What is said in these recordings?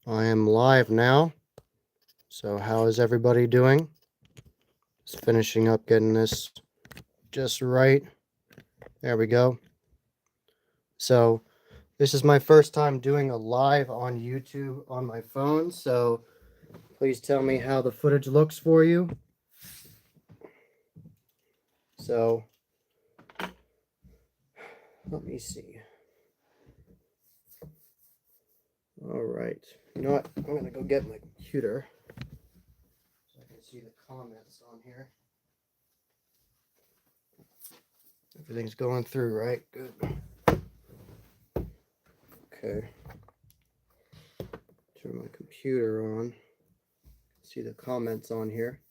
I am live now. So how is everybody doing? Just finishing up getting this just right. There we go. So this is my first time doing a live on YouTube on my phone. So please tell me how the footage looks for you. So let me see. All right. You know what? I'm going to go get my computer so I can see the comments on here. Everything's going through, right? Good. Okay. Turn my computer on. See the comments on here.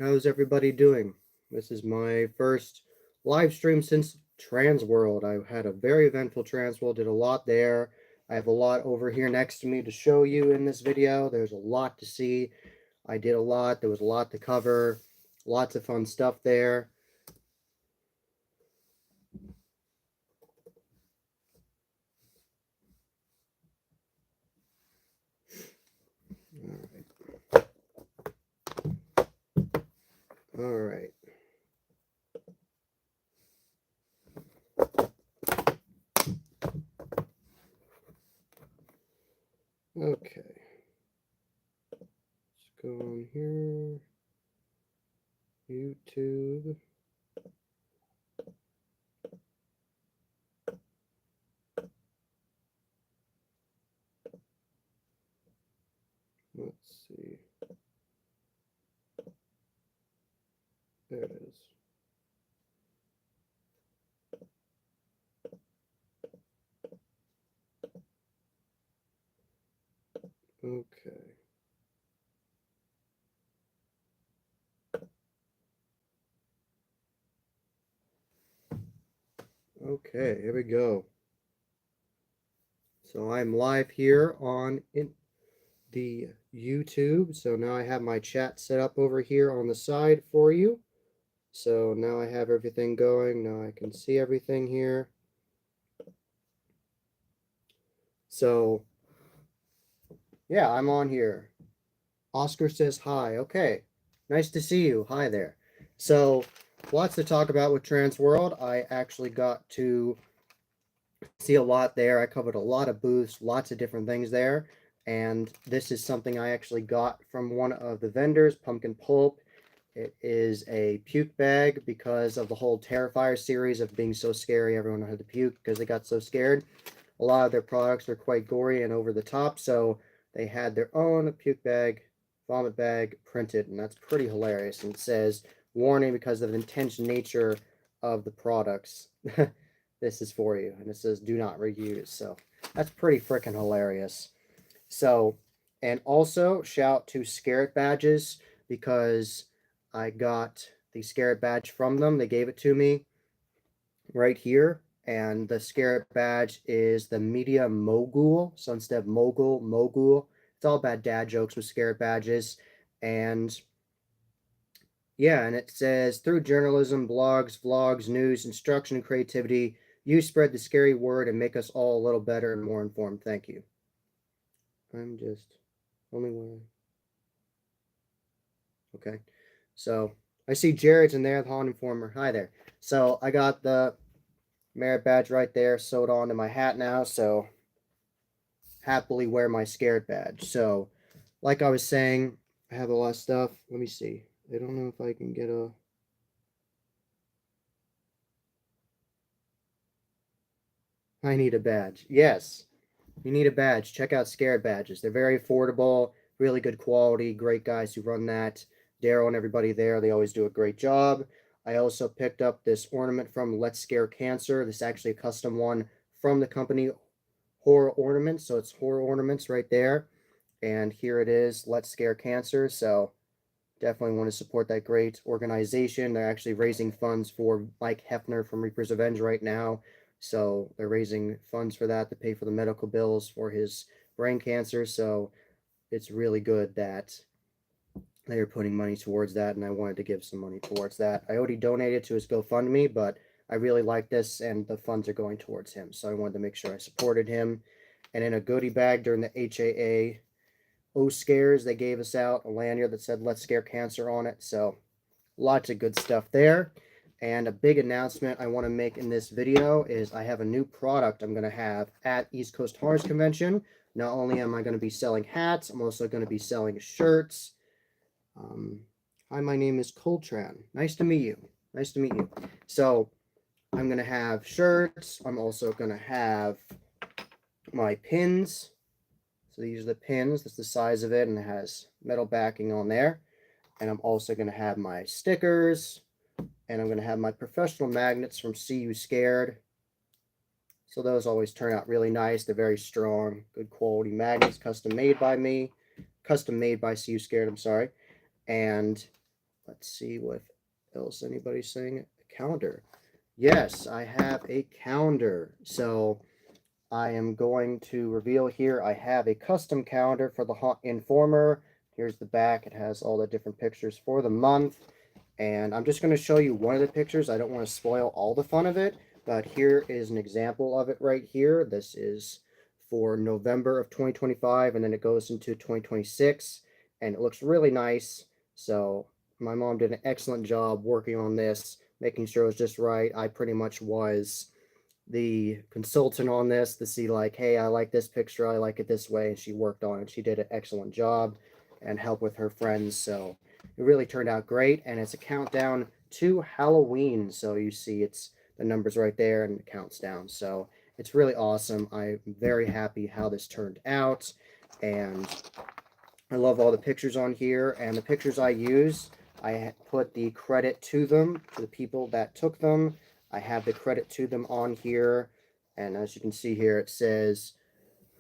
How's everybody doing? This is my first live stream since Transworld. I had a very eventful Transworld, did a lot there. I have a lot over here next to me to show you in this video. There's a lot to see. I did a lot. There was a lot to cover. Lots of fun stuff there. All right. Okay. Let's go on here. YouTube. Let's see. There it is. Okay. Okay, here we go. So I'm live here on the YouTube. So now I have my chat set up over here on the side for you. So now I have everything going. Now I can see everything here. So yeah, I'm on here. Oscar says hi. Okay, nice to see you. Hi there. So lots to talk about with Transworld. I actually got to see a lot there. I covered a lot of booths, lots of different things there. And this is something I actually got from one of the vendors, Pumpkin Pulp. It is a puke bag because of the whole Terrifier series of being so scary. Everyone had to puke because they got so scared. A lot of their products are quite gory and over the top, so they had their own puke bag, vomit bag printed, and that's pretty hilarious. And it says, warning because of the intense nature of the products. This is for you. And it says, do not reuse. So that's pretty freaking hilarious. So, and also shout to Scarrett Badges because I got the Scarrett badge from them. They gave it to me right here. And the Scarrett badge is the Media Mogul. So instead of Mogul. It's all about dad jokes with Scarrett badges. And yeah, and it says, through journalism, blogs, vlogs, news, instruction, and creativity, you spread the scary word and make us all a little better and more informed. Thank you. I'm just only one. Okay. So I see Jared's in there, the Haunted Informer. Hi there. So I got the merit badge right there sewed onto my hat now. So happily wear my scared badge. So like I was saying, I have a lot of stuff. Let me see. I don't know if I can get a... I need a badge. Yes. You need a badge. Check out Scared Badges. They're very affordable, really good quality, great guys who run that. Daryl and everybody there, they always do a great job. I also picked up this ornament from Let's Scare Cancer. This is actually a custom one from the company Horror Ornaments. So it's Horror Ornaments right there. And here it is, Let's Scare Cancer. So definitely want to support that great organization. They're actually raising funds for Mike Hefner from Reaper's Revenge right now. So they're raising funds for that to pay for the medical bills for his brain cancer. So it's really good that They were putting money towards that, and I wanted to give some money towards that. I already donated to his GoFundMe, but I really like this, and the funds are going towards him. So I wanted to make sure I supported him. And in a goodie bag during the HAA O Scares, they gave us out a lanyard that said "Let's Scare Cancer" on it. So lots of good stuff there. And a big announcement I want to make in this video is I have a new product I'm going to have at East Coast Horrors Convention. Not only am I going to be selling hats, I'm also going to be selling shirts. Hi, my name is Coltran. Nice to meet you. Nice to meet you. So I'm going to have shirts. I'm also going to have my pins. So these are the pins. That's the size of it, and it has metal backing on there. And I'm also going to have my stickers. And I'm going to have my professional magnets from See You Scared. So those always turn out really nice. They're very strong, good quality magnets, custom made by me. Custom made by See You Scared, I'm sorry. And let's see what else anybody's saying. A calendar. Yes, I have a calendar. So I am going to reveal here I have a custom calendar for the Informer. Here's the back. It has all the different pictures for the month. And I'm just going to show you one of the pictures. I don't want to spoil all the fun of it, but here is an example of it right here. This is for November of 2025, and then it goes into 2026, and it looks really nice. So my mom did an excellent job working on this, making sure it was just right. I pretty much was the consultant on this to see like, hey, I like this picture, I like it this way, and she worked on it. She did an excellent job and helped with her friends. So it really turned out great, and it's a countdown to Halloween. So you see it's the numbers right there and it counts down. So it's really awesome. I'm very happy how this turned out, and I love all the pictures on here, and the pictures I use, I put the credit to them, to the people that took them. I have the credit to them on here, and as you can see here, it says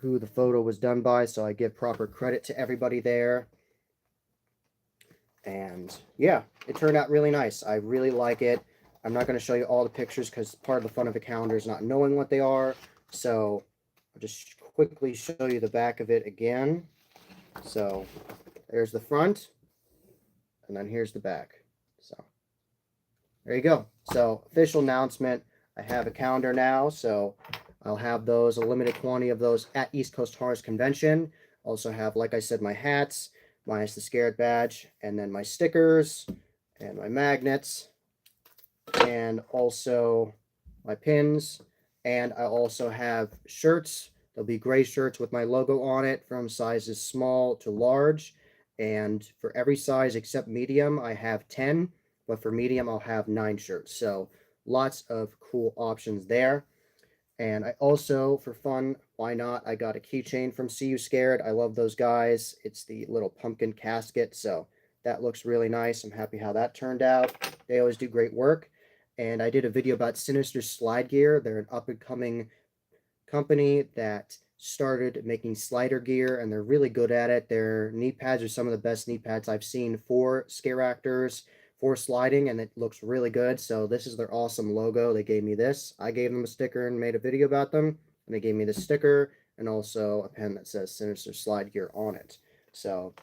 who the photo was done by, so I give proper credit to everybody there. And yeah, it turned out really nice. I really like it. I'm not going to show you all the pictures because part of the fun of a calendar is not knowing what they are. So I'll just quickly show you the back of it again. So there's the front, and then here's the back. So there you go. So official announcement. I have a calendar now, so I'll have those, a limited quantity of those at East Coast Horrors Convention. Also have, like I said, my hats, minus the scared badge, and then my stickers, and my magnets, and also my pins. And I also have shirts. There'll be gray shirts with my logo on it from sizes small to large. And for every size except medium, I have 10. But for medium, I'll have 9 shirts. So lots of cool options there. And I also, for fun, why not, I got a keychain from See You Scared. I love those guys. It's the little pumpkin casket. So that looks really nice. I'm happy how that turned out. They always do great work. And I did a video about Sinister Slide Gear. They're an up-and-coming company that started making slider gear, and they're really good at it. Their knee pads are some of the best knee pads I've seen for scare actors, for sliding, and it looks really good. So this is their awesome logo. They gave me this. I gave them a sticker and made a video about them, and they gave me the sticker and also a pen that says Sinister Slide Gear on it. So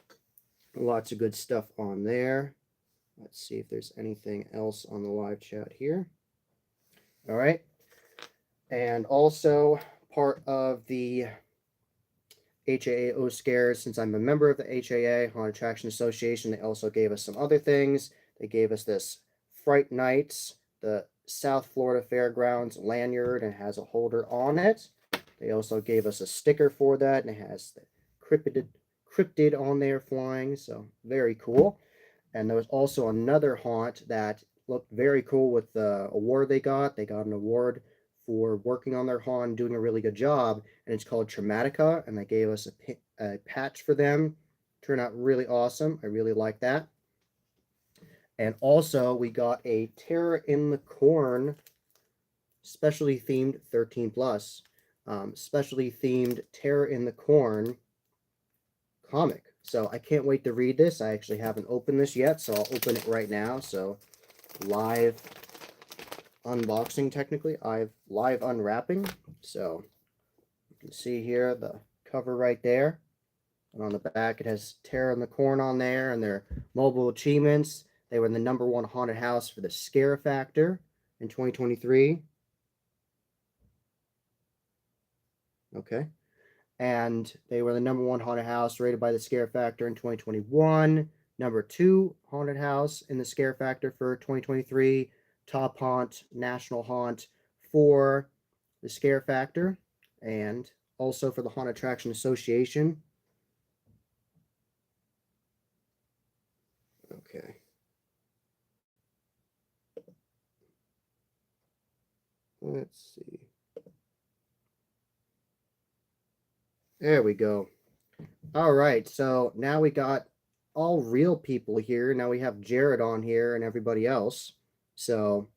lots of good stuff on there. Let's see if there's anything else on the live chat here. All right. And also part of the HAA Scares, since I'm a member of the HAA, Haunted Attraction Association, they also gave us some other things. They gave us this Fright Nights, the South Florida Fairgrounds lanyard, and it has a holder on it. They also gave us a sticker for that, and it has the cryptid on there flying, so very cool. And there was also another haunt that looked very cool with the award they got. They got an award for working on their haunt, doing a really good job, and it's called Traumatica, and they gave us a patch for them. Turned out really awesome. I really like that. And also, we got a Terror in the Corn specially themed 13 plus, specially themed Terror in the Corn comic. So I can't wait to read this. I actually haven't opened this yet, so I'll open it right now. So live unboxing, technically. I've live unwrapping. So you can see here the cover right there. And on the back, it has Terror in the Corn on there and their mobile achievements. They were the #1 haunted house for the scare factor in 2023. Okay. And they were the #1 haunted house rated by the scare factor in 2021. #2 haunted house in the scare factor for 2023. Top haunt, national haunt for the scare factor, and also for the Haunt Attraction Association. Okay. Let's see. There we go. All right, so now we got all real people here. Now we have Jared on here and everybody else. So,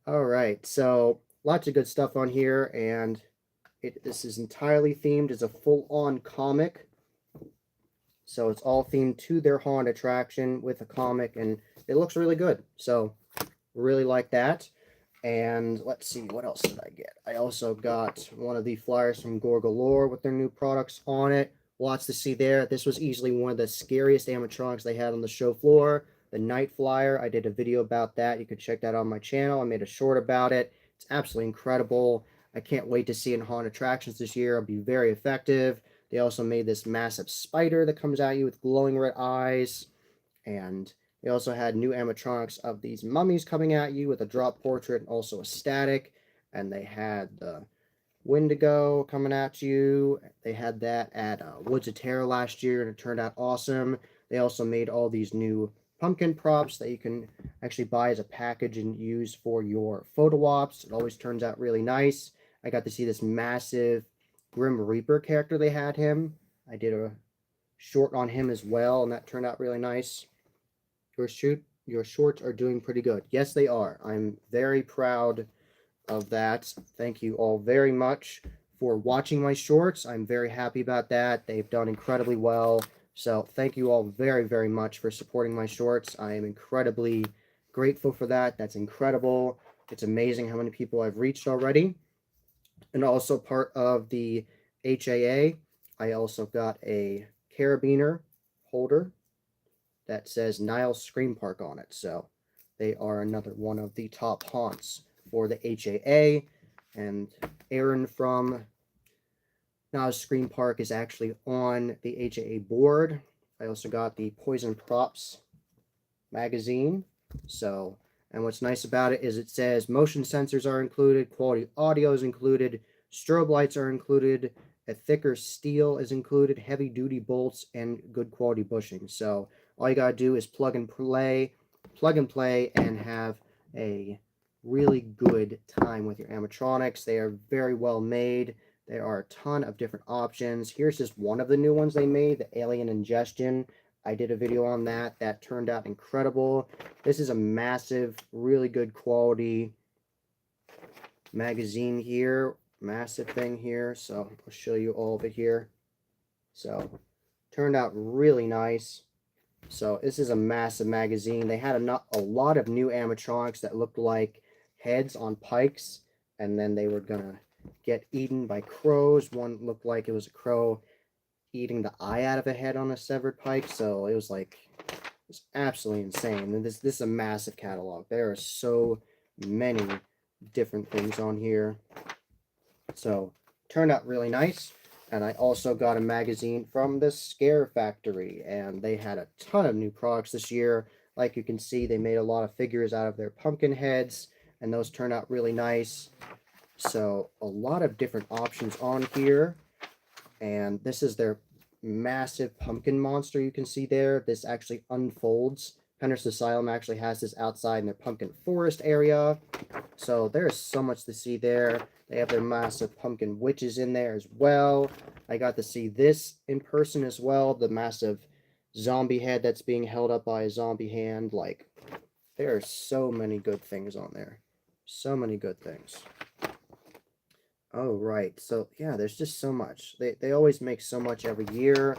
all right, so lots of good stuff on here, and this is entirely themed as a full-on comic. So it's all themed to their haunt attraction with a comic, and it looks really good. So really like that. And let's see, what else did I get? I also got one of the flyers from Gorgalore with their new products on it. Lots to see there. This was easily one of the scariest animatronics they had on the show floor. The Night Flyer, I did a video about that. You can check that on my channel. I made a short about it. It's absolutely incredible. I can't wait to see it in haunt attractions this year. It'll be very effective. They also made this massive spider that comes at you with glowing red eyes. And they also had new animatronics of these mummies coming at you with a drop portrait and also a static. And they had the Wendigo coming at you. They had that at Woods of Terror last year, and it turned out awesome. They also made all these new pumpkin props that you can actually buy as a package and use for your photo ops. It always turns out really nice. I got to see this massive Grim Reaper character they had him. I did a short on him as well, and that turned out really nice. Your shorts are doing pretty good. Yes, they are. I'm very proud of that. Thank you all very much for watching my shorts. I'm very happy about that. They've done incredibly well. So thank you all very, very much for supporting my shorts. I am incredibly grateful for that. That's incredible. It's amazing how many people I've reached already. And also part of the HAA, I also got a carabiner holder that says Niles Scream Park on it. So they are another one of the top haunts for the HAA. And Aaron from Niles Scream Park is actually on the HAA board. I also got the Poison Props magazine. So, and what's nice about it is it says motion sensors are included, quality audio is included, strobe lights are included, a thicker steel is included, heavy duty bolts, and good quality bushing. So all you gotta do is plug and play, and have a really good time with your animatronics. They are very well made. There are a ton of different options. Here's just one of the new ones they made, the Alien Ingestion. I did a video on that. That turned out incredible. This is a massive, really good quality magazine here. Massive thing here. So I'll show you all of it here. So turned out really nice. So this is a massive magazine. They had a lot of new animatronics that looked like heads on pikes, and then they were gonna get eaten by crows. One looked like it was a crow eating the eye out of a head on a severed pike. So it was absolutely insane. And this is a massive catalog. There are so many different things on here. So turned out really nice. And I also got a magazine from the Scare Factory, and they had a ton of new products this year. Like you can see, they made a lot of figures out of their pumpkin heads, and those turned out really nice. So a lot of different options on here. And this is their massive pumpkin monster you can see there. This actually unfolds. Penrith Asylum actually has this outside in their pumpkin forest area. So there's so much to see there. They have their massive pumpkin witches in there as well. I got to see this in person as well. The massive zombie head that's being held up by a zombie hand. Like, there are so many good things on there. So many good things. Oh, right. So, yeah, there's just so much. They always make so much every year.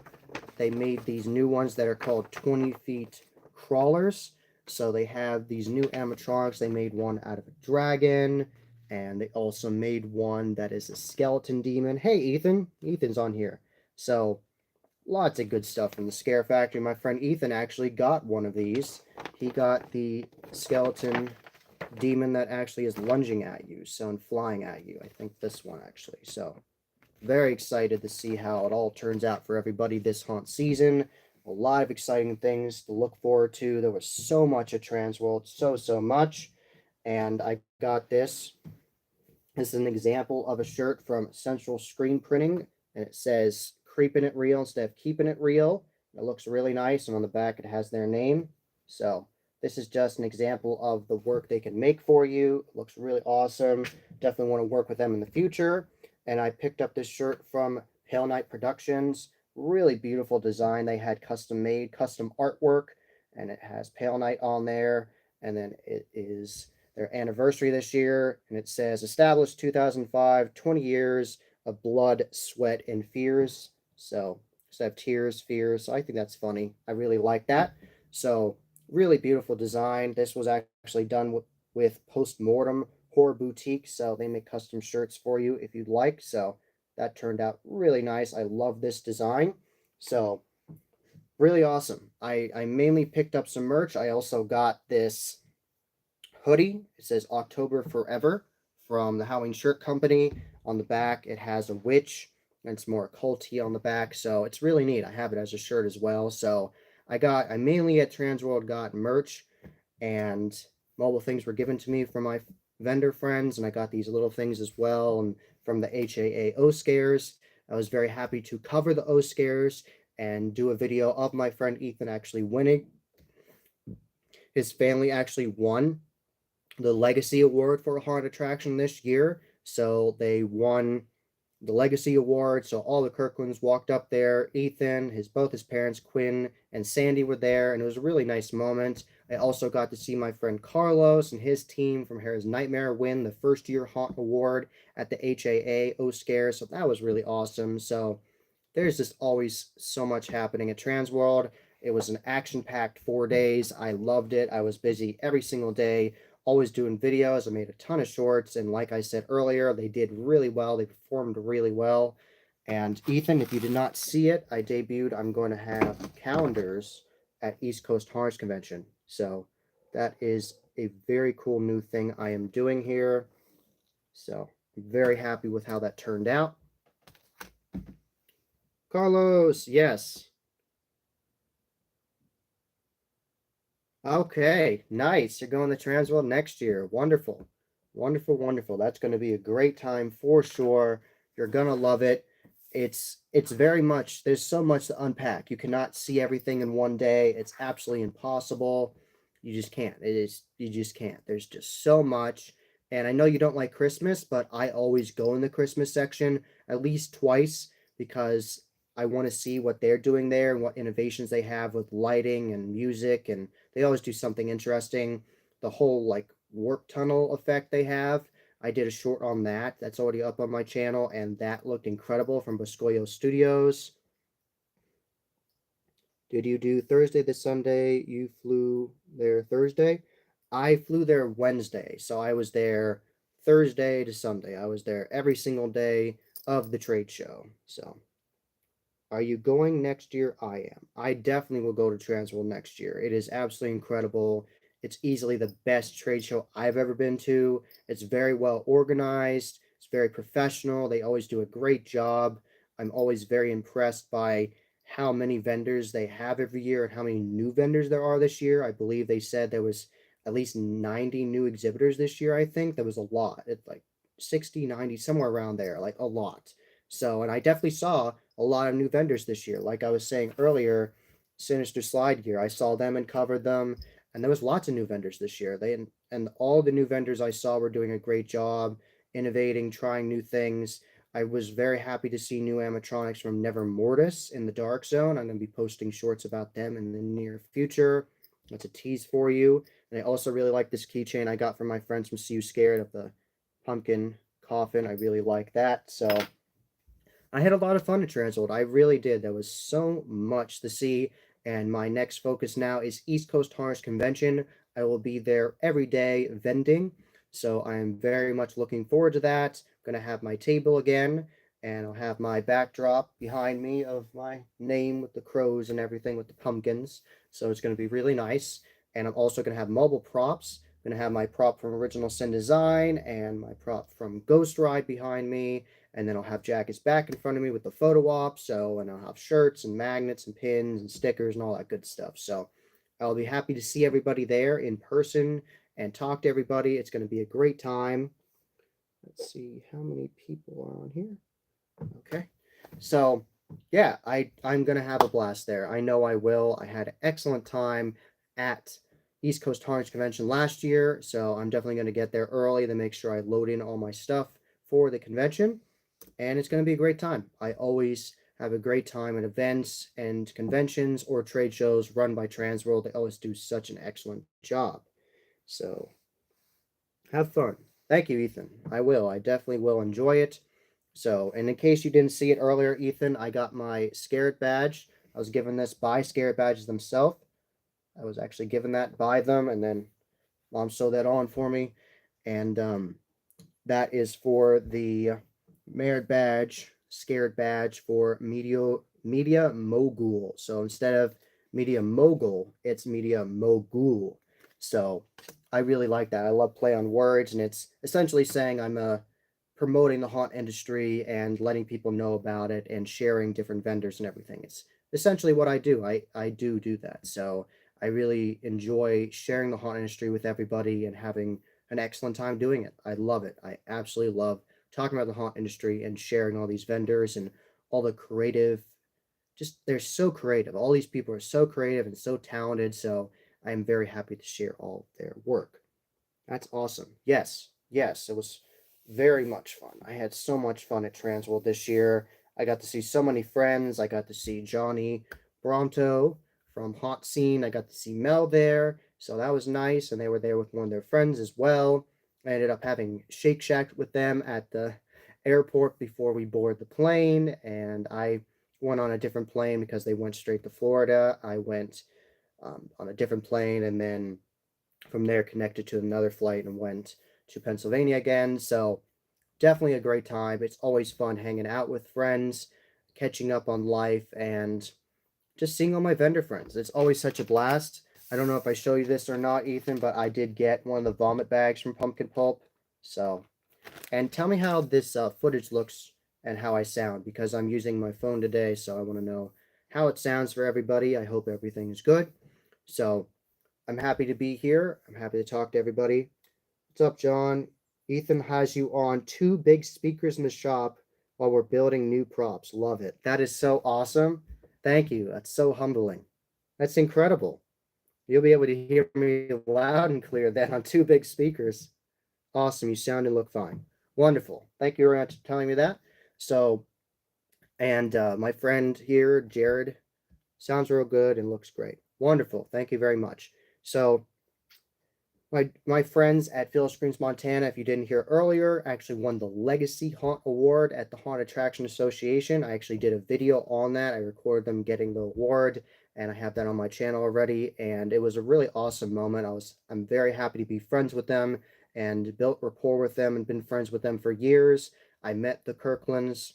They made these new ones that are called 20 feet crawlers. So they have these new animatronics. They made one out of a dragon, and they also made one that is a skeleton demon. Hey, Ethan. Ethan's on here. So lots of good stuff from the Scare Factory. My friend Ethan actually got one of these. He got the skeleton demon that actually is lunging at you, so and flying at you. I think this one actually. So very excited to see how it all turns out for everybody this haunt season. A lot of exciting things to look forward to. There was so much at Transworld, so much. And I got this. This is an example of a shirt from Central Screen Printing, and it says "Creeping It Real" instead of "Keeping It Real." It looks really nice, and on the back it has their name. So this is just an example of the work they can make for you. It looks really awesome. Definitely want to work with them in the future. And I picked up this shirt from Pale Knight Productions. Really beautiful design. They had custom made, custom artwork, and it has Pale Knight on there. And then it is their anniversary this year, and it says established 2005, 20 years of blood, sweat, and fears. So instead of tears, fears. So I think that's funny. I really like that. So really beautiful design. This was actually done with Postmortem Horror Boutique, so they make custom shirts for you if you'd like. So that turned out really nice. I love this design. So really awesome. I mainly picked up some merch. I also got this hoodie. It says October Forever from the Howling Shirt Company. On the back, it has a witch, and it's more occulty on the back. So it's really neat. I have it as a shirt as well. So I mainly at Transworld got merch, and mobile things were given to me from my vendor friends, and I got these little things as well. And from the HAA O Scares, I was very happy to cover the O Scares and do a video of my friend Ethan actually winning. His family actually won the Legacy Award for a haunted attraction this year. So they won the Legacy Award. So all the Kirklands walked up there. Ethan, both his parents, Quinn and Sandy, were there, and it was a really nice moment. I also got to see my friend Carlos and his team from Harry's Nightmare win the first year haunt award at the HAA O Scare. So that was really awesome. So there's just always so much happening at Transworld. It was an action-packed 4 days. I loved it. I was busy every single day, always doing videos. I made a ton of shorts, and like I said earlier, they did really well. They performed really well. And Ethan, if you did not see it, I debuted. I'm going to have calendars at East Coast Horror Convention. So that is a very cool new thing I am doing here. So I'm very happy with how that turned out. Carlos, yes. Okay, nice. You're going to Transworld next year. Wonderful. Wonderful, wonderful. That's going to be a great time for sure. You're going to love it. It's very much there's so much to unpack. You cannot see everything in one day. It's absolutely impossible. You just can't. You just can't. There's just so much. And I know you don't like Christmas, but I always go in the Christmas section at least twice because I want to see what they're doing there and what innovations they have with lighting and music, and they always do something interesting. The whole like warp tunnel effect they have, I did a short on that. That's already up on my channel, and that looked incredible from Boscoyo Studios. Did you do Thursday to Sunday? You flew there Thursday? I flew there Wednesday, so I was there Thursday to Sunday. I was there every single day of the trade show. So are you going next year? I am. I definitely will go to Transworld next year. It is absolutely incredible. It's easily the best trade show I've ever been to. It's very well organized. It's very professional. They always do a great job. I'm always very impressed by how many vendors they have every year and how many new vendors there are this year. I believe they said there was at least 90 new exhibitors this year. I think that was a lot. It's like 60, 90, somewhere around there, like a lot. So, and I definitely saw a lot of new vendors this year. Like I was saying earlier, Sinister Slide Gear, I saw them and covered them, and there was lots of new vendors this year. And all the new vendors I saw were doing a great job, innovating, trying new things. I was very happy to see new animatronics from Never Mortis in the Dark Zone. I'm going to be posting shorts about them in the near future. That's a tease for you. And I also really like this keychain I got from my friends from See You Scared of the pumpkin coffin. I really like that. So I had a lot of fun at Transworld. I really did. There was so much to see, and my next focus now is East Coast Harness Convention. I will be there every day vending, so I am very much looking forward to that. I'm going to have my table again, and I'll have my backdrop behind me of my name with the crows and everything with the pumpkins. So it's going to be really nice. And I'm also going to have mobile props. I'm going to have my prop from Original Sin Design and my prop from Ghost Ride behind me. And then I'll have jackets back in front of me with the photo op. So, and I'll have shirts and magnets and pins and stickers and all that good stuff. So I'll be happy to see everybody there in person and talk to everybody. It's going to be a great time. Let's see how many people are on here. Okay. So, yeah, I'm going to have a blast there. I know I will. I had an excellent time at East Coast Harness Convention last year, so I'm definitely going to get there early to make sure I load in all my stuff for the convention, and it's going to be a great time. I always have a great time at events and conventions or trade shows run by Transworld. They always do such an excellent job. So, have fun. Thank you, Ethan. I will. I definitely will enjoy it. So, and in case you didn't see it earlier, Ethan, I got my Scarrett badge. I was given this by Scarrett badges themselves. I was actually given that by them, and then Mom sewed that on for me. And that is for the merit badge, Scarrett badge for media mogul. So instead of media mogul, it's media mogul. So I really like that. I love play on words, and it's essentially saying I'm promoting the haunt industry and letting people know about it and sharing different vendors and everything. It's essentially what I do. I do that. So I really enjoy sharing the haunt industry with everybody and having an excellent time doing it. I love it. I absolutely love talking about the haunt industry and sharing all these vendors and all the creative. Just they're so creative. All these people are so creative and so talented. So I am very happy to share all of their work. That's awesome. Yes, yes, it was very much fun. I had so much fun at Transworld this year. I got to see so many friends. I got to see Johnny Bronto from Haunt Scene. I got to see Mel there, so that was nice. And they were there with one of their friends as well. I ended up having Shake Shack with them at the airport before we board the plane, and I went on a different plane because they went straight to Florida. I went on a different plane, and then from there connected to another flight and went to Pennsylvania again. So definitely a great time. It's always fun hanging out with friends, catching up on life, and just seeing all my vendor friends. It's always such a blast. I don't know if I show you this or not, Ethan, but I did get one of the vomit bags from Pumpkin Pulp. So, and tell me how this footage looks and how I sound because I'm using my phone today, so I want to know how it sounds for everybody. I hope everything is good. So, I'm happy to be here. I'm happy to talk to everybody. What's up, John? Ethan has you on two big speakers in the shop while we're building new props. Love it. That is so awesome. Thank you. That's so humbling. That's incredible. You'll be able to hear me loud and clear then on two big speakers. Awesome. You sound and look fine. Wonderful. Thank you very much for telling me that. So, and my friend here, Jared, sounds real good and looks great. Wonderful. Thank you very much. So, my friends at Phil Screams Montana, if you didn't hear earlier, actually won the Legacy Haunt Award at the Haunt Attraction Association. I actually did a video on that. I recorded them getting the award, and I have that on my channel already. And it was a really awesome moment. I'm very happy to be friends with them and built rapport with them and been friends with them for years. I met the Kirklands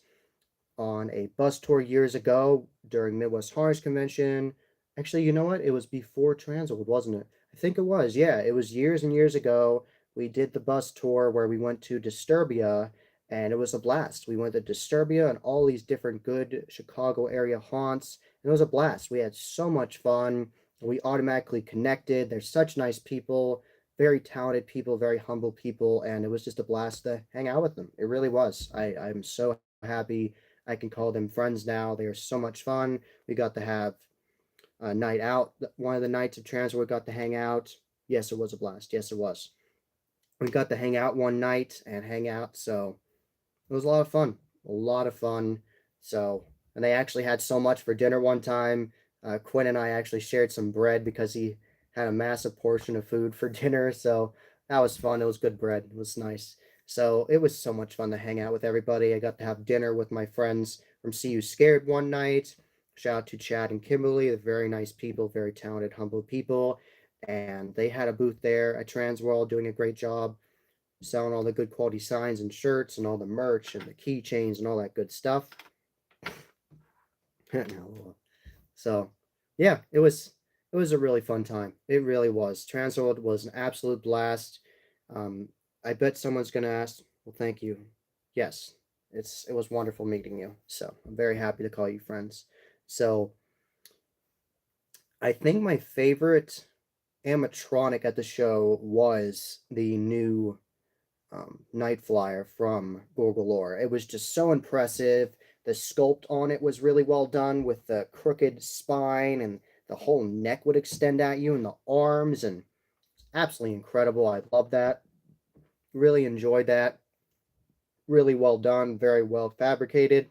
on a bus tour years ago during Midwest Harness Convention. Actually, you know what? It was before Transworld, wasn't it? I think it was. Yeah, it was years and years ago. We did the bus tour where we went to Disturbia, and it was a blast. We went to Disturbia and all these different good Chicago area haunts, and it was a blast. We had so much fun. We automatically connected. They're such nice people, very talented people, very humble people, and it was just a blast to hang out with them. It really was. I'm so happy I can call them friends now. They are so much fun. We got to have a night out. One of the nights of transfer, we got to hang out. Yes, it was a blast. Yes, it was. We got to hang out one night and hang out. So it was a lot of fun. A lot of fun. So, and they actually had so much for dinner one time. Quinn and I actually shared some bread because he had a massive portion of food for dinner. So that was fun. It was good bread. It was nice. So it was so much fun to hang out with everybody. I got to have dinner with my friends from See You Scared one night. Shout out to Chad and Kimberly. They're very nice people, very talented, humble people. And they had a booth there at Transworld doing a great job. selling all the good quality signs and shirts and all the merch and the keychains and all that good stuff. So, yeah, it was a really fun time. It really was. Transworld was an absolute blast. I bet someone's gonna ask. Well, thank you. Yes, it was wonderful meeting you. So I'm very happy to call you friends. So I think my favorite animatronic at the show was the new Night Flyer from Gorgolore. It was just so impressive. The sculpt on it was really well done with the crooked spine, and the whole neck would extend at you and the arms, and absolutely incredible. I love that. Really enjoyed that. Really well done, very well fabricated.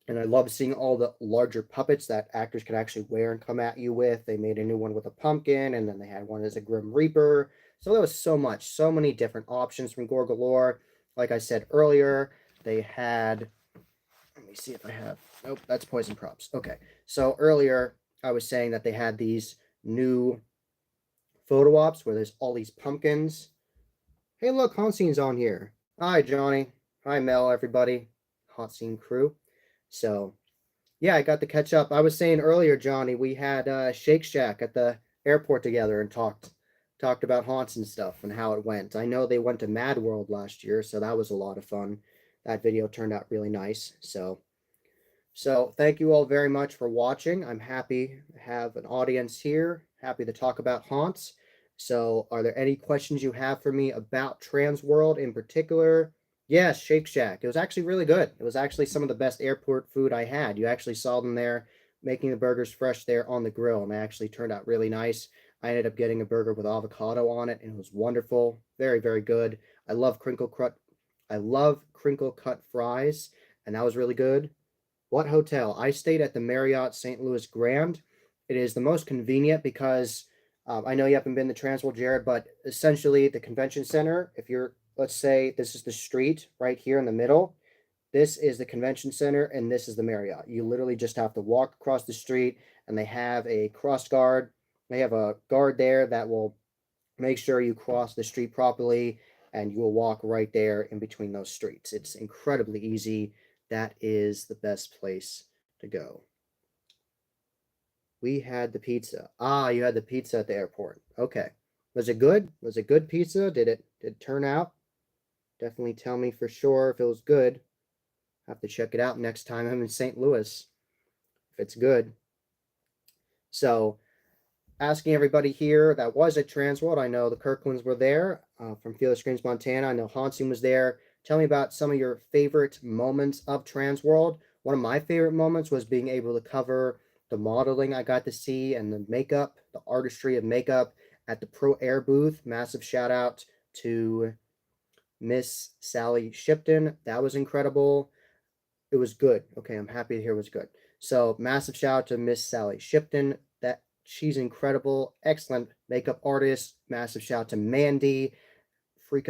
And I love seeing all the larger puppets that actors could actually wear and come at you with. They made a new one with a pumpkin, and then they had one as a Grim Reaper. So there was so many different options from Gorgolore. Like I said earlier, they had. Let me see if I have. Nope, that's Poison Props. Okay, so earlier I was saying that they had these new photo ops where there's all these pumpkins. Hey, look, Haunt Scene's on here. Hi, Johnny. Hi, Mel, everybody. Haunt Scene crew. So yeah, I got to catch up. I was saying earlier, Johnny, we had Shake Shack at the airport together and talked about haunts and stuff and how it went. I know they went to Mad World last year, so that was a lot of fun. That video turned out really nice. So thank you all very much for watching. I'm happy to have an audience here, happy to talk about haunts. So are there any questions you have for me about Transworld in particular? Yes, Shake Shack. It was actually really good. It was actually some of the best airport food I had. You actually saw them there making the burgers fresh there on the grill, and they actually turned out really nice. I ended up getting a burger with avocado on it, and it was wonderful. Very, very good. I love crinkle cut fries, and that was really good. What hotel? I stayed at the Marriott St. Louis Grand. It is the most convenient because I know you haven't been to Transworld, Jared, but essentially the convention center, if you're, let's say this is the street right here in the middle, this is the convention center and this is the Marriott. You literally just have to walk across the street, and they have a cross guard. They have a guard there that will make sure you cross the street properly, and you will walk right there in between those streets. It's incredibly easy. That is the best place to go. We had the pizza. Ah, you had the pizza at the airport. Okay. Was it good? Was it good pizza? Did it turn out? Definitely tell me for sure if it was good. Have to check it out next time I'm in St. Louis if it's good. So, asking everybody here that was at Transworld. I know the Kirklands were there from Field of Screams, Montana. I know Hansing was there. Tell me about some of your favorite moments of Transworld. One of my favorite moments was being able to cover the modeling I got to see and the makeup, the artistry of makeup at the Pro Air booth. Massive shout out to Miss Sally Shipton. That was incredible. It was good. Okay, I'm happy to hear it was good. So massive shout out to Miss Sally Shipton. That she's incredible, excellent makeup artist. Massive shout out to Mandy, Freak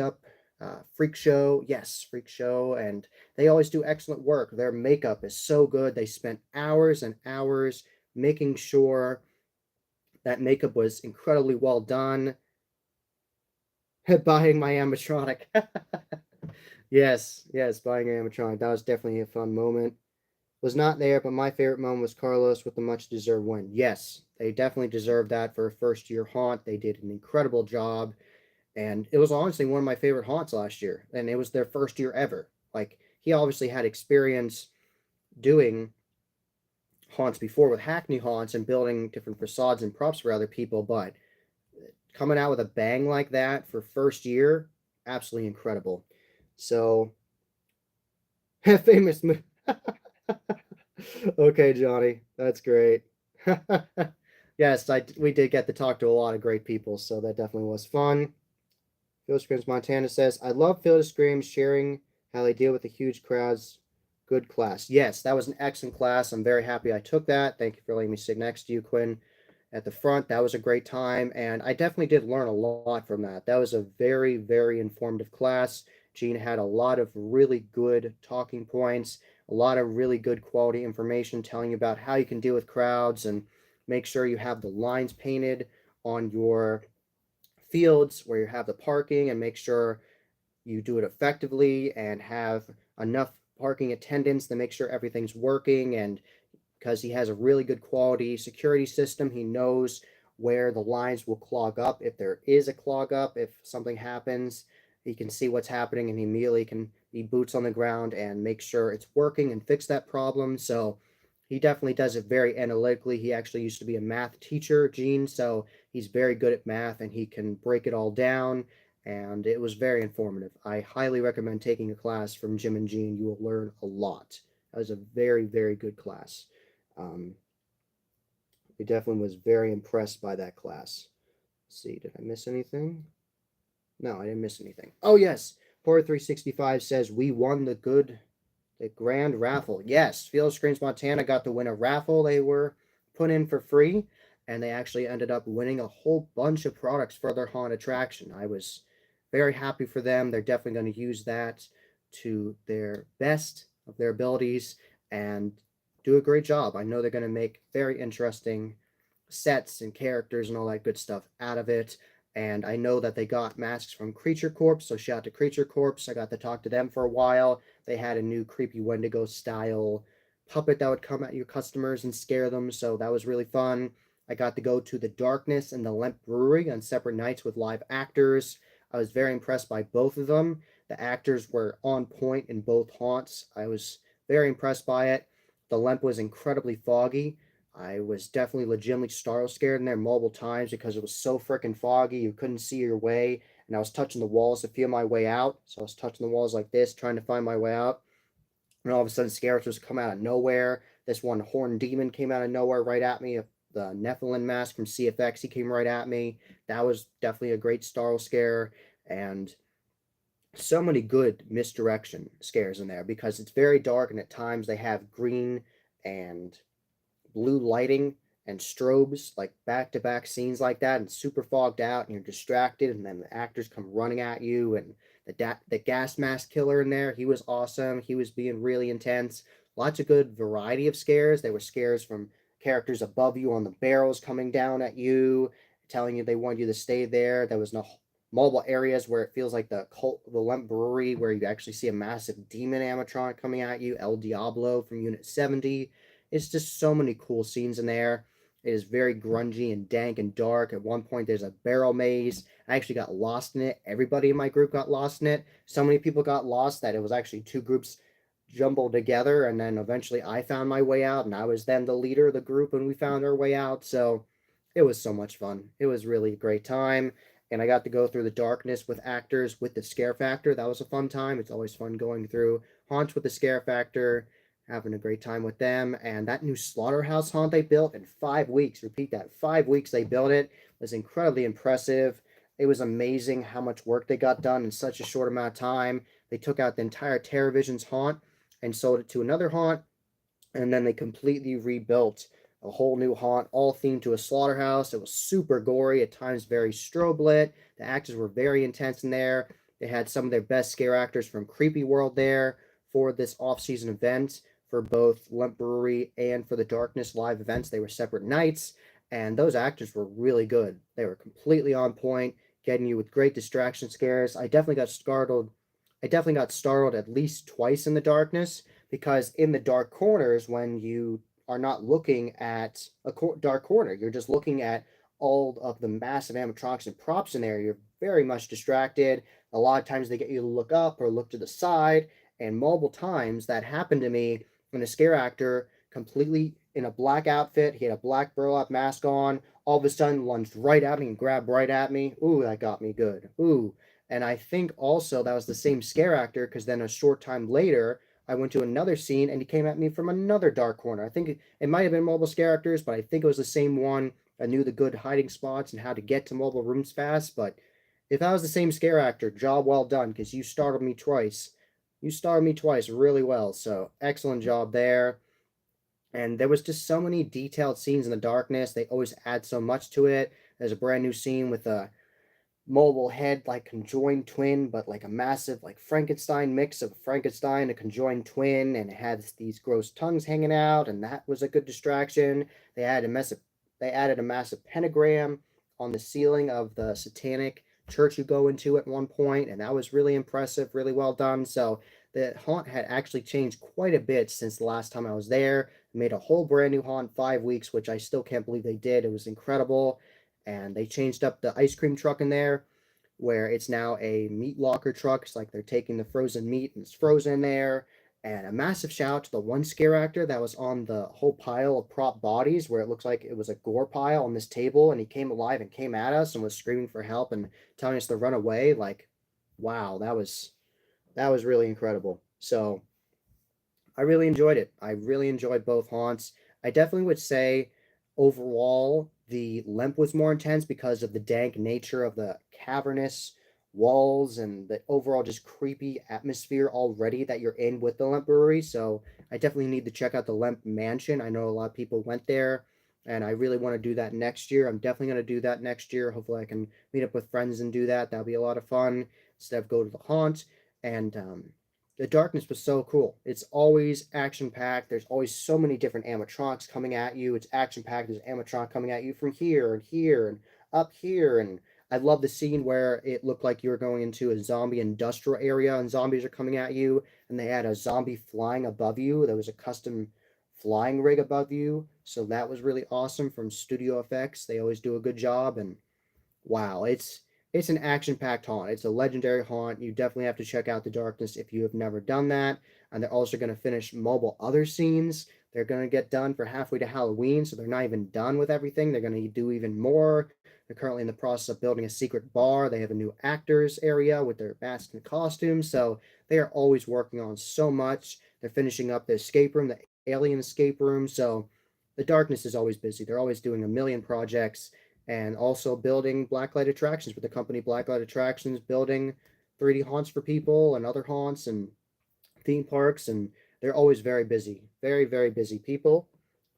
Show, yes, Freak Show, and they always do excellent work. Their makeup is so good. They spent hours and hours making sure that makeup was incredibly well done. Buying my animatronic. Yes, buying an animatronic. That was definitely a fun moment. Was not there, but my favorite moment was Carlos with the much deserved win. Yes, they definitely deserved that for a first year haunt. They did an incredible job, and it was honestly one of my favorite haunts last year, and it was their first year ever. Like, he obviously had experience doing haunts before with Hackney haunts and building different facades and props for other people, but coming out with a bang like that for first year, absolutely incredible. So, famous. Okay, Johnny, that's great. Yes, we did get to talk to a lot of great people, so that definitely was fun. Field Screams Montana says, I love Field Screams sharing how they deal with the huge crowds. Good class. Yes, that was an excellent class. I'm very happy I took that. Thank you for letting me sit next to you, Quinn, at the front. That was a great time, and I definitely did learn a lot from that. That was a very, very informative class. Gene had a lot of really good talking points, a lot of really good quality information telling you about how you can deal with crowds and make sure you have the lines painted on your fields where you have the parking, and make sure you do it effectively and have enough parking attendants to make sure everything's working. And because he has a really good quality security system, he knows where the lines will clog up. If there is a clog up, if something happens, he can see what's happening and he immediately can be boots on the ground and make sure it's working and fix that problem. So he definitely does it very analytically. He actually used to be a math teacher, Gene, so he's very good at math and he can break it all down. And it was very informative. I highly recommend taking a class from Jim and Gene. You will learn a lot. That was a very, very good class. Um, I definitely was very impressed by that class. Let's see, did I miss anything? No, I didn't miss anything. Oh yes, Port365 says we won the grand raffle. Yes, Field Screens Montana got to win a raffle. They were put in for free, and they actually ended up winning a whole bunch of products for their haunt attraction. I was very happy for them. They're definitely going to use that to their best of their abilities and do a great job. I know they're going to make very interesting sets and characters and all that good stuff out of it. And I know that they got masks from Creature Corp, so shout out to Creature Corp. I got to talk to them for a while. They had a new creepy Wendigo style puppet that would come at your customers and scare them, so that was really fun. I got to go to the Darkness and the Lemp Brewery on separate nights with live actors. I was very impressed by both of them. The actors were on point in both haunts. I was very impressed by it. The Lemp was incredibly foggy. I was definitely legitimately startle scared in there multiple times because it was so freaking foggy. You couldn't see your way, and I was touching the walls to feel my way out. So I was touching the walls like this, trying to find my way out. And all of a sudden, scares just come out of nowhere. This one horned demon came out of nowhere right at me. The Nephilim mask from CFX, he came right at me. That was definitely a great startle scare. And so many good misdirection scares in there because it's very dark, and at times they have green and blue lighting and strobes, like back to back scenes like that, and super fogged out, and you're distracted, and then the actors come running at you, and the gas mask killer in there, he was awesome. He was being really intense. Lots of good variety of scares. There were scares from characters above you on the barrels coming down at you, telling you they want you to stay there. There was no multiple areas where it feels like the Lemp Brewery, where you actually see a massive demon animatronic coming at you, El Diablo from Unit 70. It's just so many cool scenes in there. It is very grungy and dank and dark. At one point, there's a barrel maze. I actually got lost in it. Everybody in my group got lost in it. So many people got lost that it was actually two groups jumbled together. And then eventually I found my way out, and I was then the leader of the group, and we found our way out. So it was so much fun. It was really a great time. And I got to go through the darkness with actors with the scare factor. That was a fun time. It's always fun going through haunts with the scare factor, having a great time with them. And that new slaughterhouse haunt they built in 5 weeks, repeat that, 5 weeks they built it, was incredibly impressive. It was amazing how much work they got done in such a short amount of time. They took out the entire TerraVision's haunt and sold it to another haunt, and then they completely rebuilt a whole new haunt, all themed to a slaughterhouse. It was super gory, at times very strobe lit. The actors were very intense in there. They had some of their best scare actors from Creepy World there for this off-season event for both Lemp Brewery and for the Darkness live events. They were separate nights, and those actors were really good. They were completely on point, getting you with great distraction scares. I definitely got startled. I definitely got startled at least twice in the darkness, because in the dark corners, when you are not looking at a dark corner, you're just looking at all of the massive animatronics and props in there. You're very much distracted. A lot of times they get you to look up or look to the side, and multiple times that happened to me when a scare actor, completely in a black outfit, he had a black burlap mask on, all of a sudden lunged right at me and grabbed right at me. Ooh, that got me good. Ooh. And I think also that was the same scare actor, because then a short time later, I went to another scene and he came at me from another dark corner. I think it might have been multiple scare actors, but I think it was the same one. I knew the good hiding spots and how to get to mobile rooms fast. But if that was the same scare actor, job well done, because you startled me twice. You startled me twice really well. So excellent job there. And there was just so many detailed scenes in the darkness. They always add so much to it. There's a brand new scene with a mobile head like conjoined twin, but like a massive like Frankenstein mix of Frankenstein, a conjoined twin, and it had these gross tongues hanging out, and that was a good distraction. They added a massive pentagram on the ceiling of the satanic church you go into at one point, and that was really impressive, really well done. So the haunt had actually changed quite a bit since the last time I was there. Made a whole brand new haunt in 5 weeks, which I still can't believe they did. It was incredible. And they changed up the ice cream truck in there, where it's now a meat locker truck. It's like they're taking the frozen meat and it's frozen there. And a massive shout out to the one scare actor that was on the whole pile of prop bodies, where it looks like it was a gore pile on this table, and he came alive and came at us and was screaming for help and telling us to run away. Like, wow, that was really incredible. So I really enjoyed it. I really enjoyed both haunts. I definitely would say overall the Lemp was more intense because of the dank nature of the cavernous walls and the overall just creepy atmosphere already that you're in with the Lemp Brewery. So I definitely need to check out the Lemp Mansion. I know a lot of people went there, and I really want to do that next year. I'm definitely going to do that next year. Hopefully I can meet up with friends and do that. That'll be a lot of fun instead of go to the haunt. And the darkness was so cool. It's always action packed. There's always so many different animatronics coming at you. It's action packed. There's animatronic coming at you from here and up here. And I love the scene where it looked like you were going into a zombie industrial area and zombies are coming at you. And they had a zombie flying above you. There was a custom flying rig above you. So that was really awesome from Studio FX. They always do a good job. And wow, it's an action-packed haunt. It's a legendary haunt. You definitely have to check out the darkness if you have never done that. And they're also going to finish mobile other scenes. They're going to get done for halfway to Halloween, so they're not even done with everything. They're going to do even more. They're currently in the process of building a secret bar. They have a new actors area with their masks and costumes. So they are always working on so much. They're finishing up the escape room, the alien escape room. So the darkness is always busy. They're always doing a million projects, and also building blacklight attractions with the company Blacklight Attractions, building 3D haunts for people and other haunts and theme parks, and they're always very busy, very very busy people.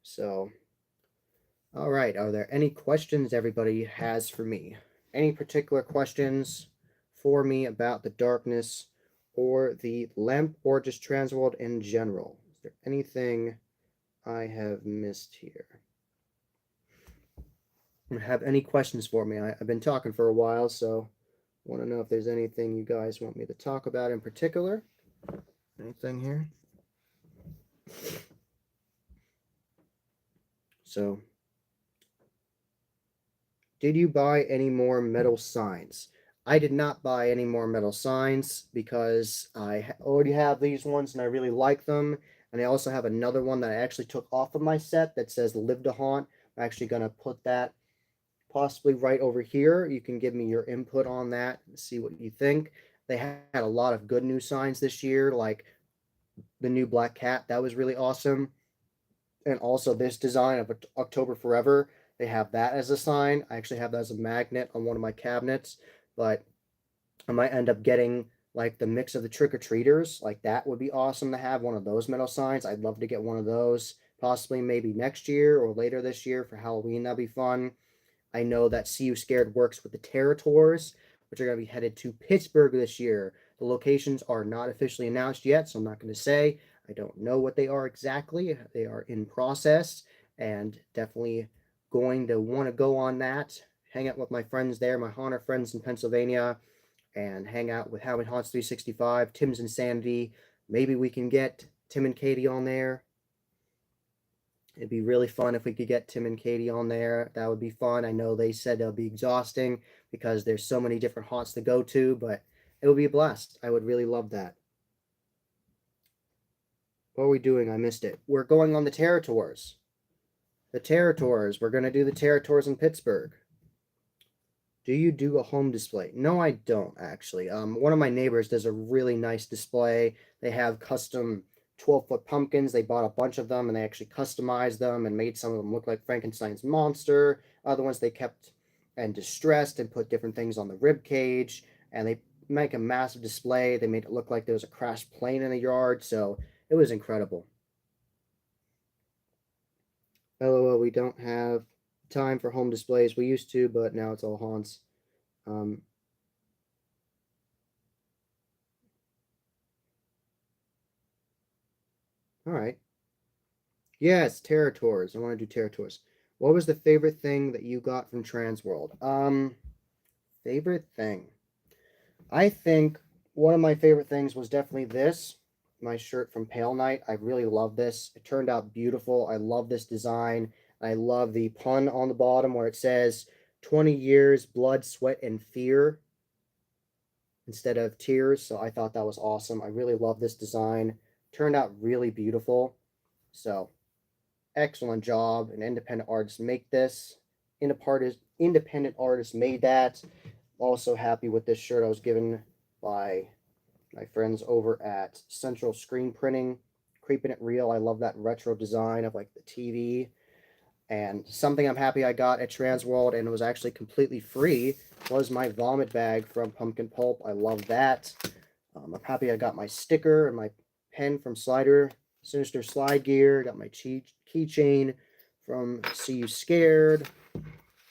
So, all right, are there any questions everybody has for me? Any particular questions for me about the darkness or the lamp or just Transworld in general? Is there anything I have missed here? Have any questions for me? I've been talking for a while, so I want to know if there's anything you guys want me to talk about in particular. Anything here? So, did you buy any more metal signs? I did not buy any more metal signs because I already have these ones and I really like them. And I also have another one that I actually took off of my set that says Live to Haunt. I'm actually going to put that possibly right over here. You can give me your input on that and see what you think. They had a lot of good new signs this year, like the new Black Cat. That was really awesome. And also this design of October Forever. They have that as a sign. I actually have that as a magnet on one of my cabinets, but I might end up getting like the mix of the trick or treaters. Like that would be awesome to have one of those metal signs. I'd love to get one of those, possibly maybe next year or later this year for Halloween. That'd be fun. I know that See You Scared works with the Terror Tours, which are going to be headed to Pittsburgh this year. The locations are not officially announced yet, so I'm not going to say. I don't know what they are exactly. They are in process, and definitely going to want to go on that. Hang out with my friends there, my haunter friends in Pennsylvania, and hang out with Howard Haunts 365, Tim's Insanity. Maybe we can get Tim and Katie on there. It'd be really fun if we could get Tim and Katie on there. That would be fun. I know they said it'll be exhausting because there's so many different haunts to go to, but it would be a blast. I would really love that. What are we doing? I missed it. We're going on the Terror Tours. The Terror Tours. We're going to do the Terror Tours in Pittsburgh. Do you do a home display? No, I don't actually. One of my neighbors does a really nice display. They have custom 12-foot pumpkins. They bought a bunch of them and they actually customized them and made some of them look like Frankenstein's monster. Other ones they kept and distressed and put different things on the rib cage. And they make a massive display. They made it look like there was a crashed plane in the yard. So it was incredible. LOL, we don't have time for home displays. We used to, but now it's all haunts. Um, all right. Yes, Terror Tours. I want to do Terror Tours. What was the favorite thing that you got from Transworld? Favorite thing. I think one of my favorite things was definitely this, my shirt from Pale Night. I really love this. It turned out beautiful. I love this design. I love the pun on the bottom where it says 20 years, blood, sweat, and fear instead of tears. So I thought that was awesome. I really love this design. Turned out really beautiful. So excellent job. An independent artist make this. Independent artist made that. Also happy with this shirt I was given by my friends over at Central Screen Printing. Creeping It Real. I love that retro design of like the TV. And something I'm happy I got at Transworld and it was actually completely free was my vomit bag from Pumpkin Pulp. I love that. I'm happy I got my sticker and my pen from Sinister Slide Gear. Got my keychain from See You Scared.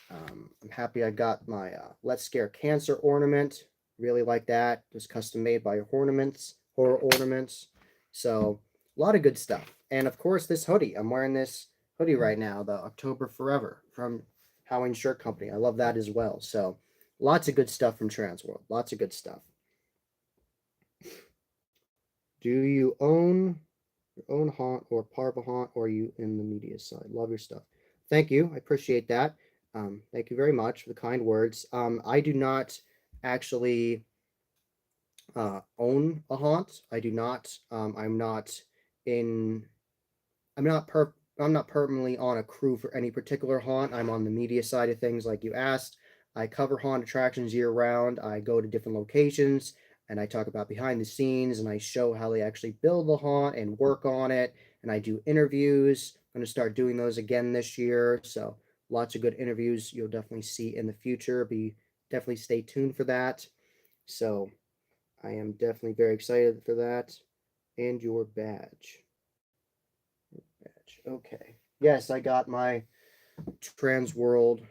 I'm happy I got my Let's Scare Cancer ornament. Really like that. Just custom made by Horror Ornaments. So a lot of good stuff. And of course, this hoodie. I'm wearing this hoodie right now, the October Forever from Halloween Shirt Company. I love that as well. So lots of good stuff from Transworld. Lots of good stuff. Do you own your own haunt or part of a haunt, or are you in the media side? Love your stuff. Thank you. I appreciate that. Thank you very much for the kind words. I do not actually own a haunt. I do not. I'm not in. I'm not per. I'm not permanently on a crew for any particular haunt. I'm on the media side of things, like you asked. I cover haunt attractions year round. I go to different locations and I talk about behind the scenes and I show how they actually build the haunt and work on it. And I do interviews. I'm going to start doing those again this year. So lots of good interviews you'll definitely see in the future. Definitely stay tuned for that. So I am definitely very excited for that. And your badge. Okay. Yes, I got my Transworld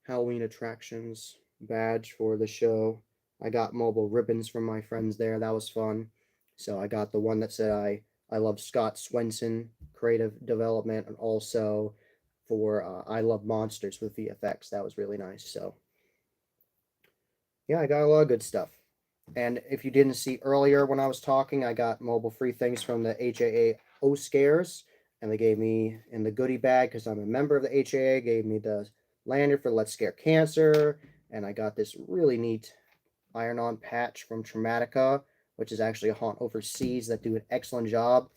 Halloween attractions badge for the show. I got mobile ribbons from my friends there. That was fun. So I got the one that said I love Scott Swenson creative development and also for I love monsters with VFX. That was really nice. So yeah, I got a lot of good stuff. And if you didn't see earlier when I was talking, I got mobile free things from the HAA O Scares, and they gave me in the goodie bag because I'm a member of the HAA. Gave me the lanyard for Let's Scare Cancer, and I got this really neat iron-on patch from Traumatica, which is actually a haunt overseas that do an excellent job.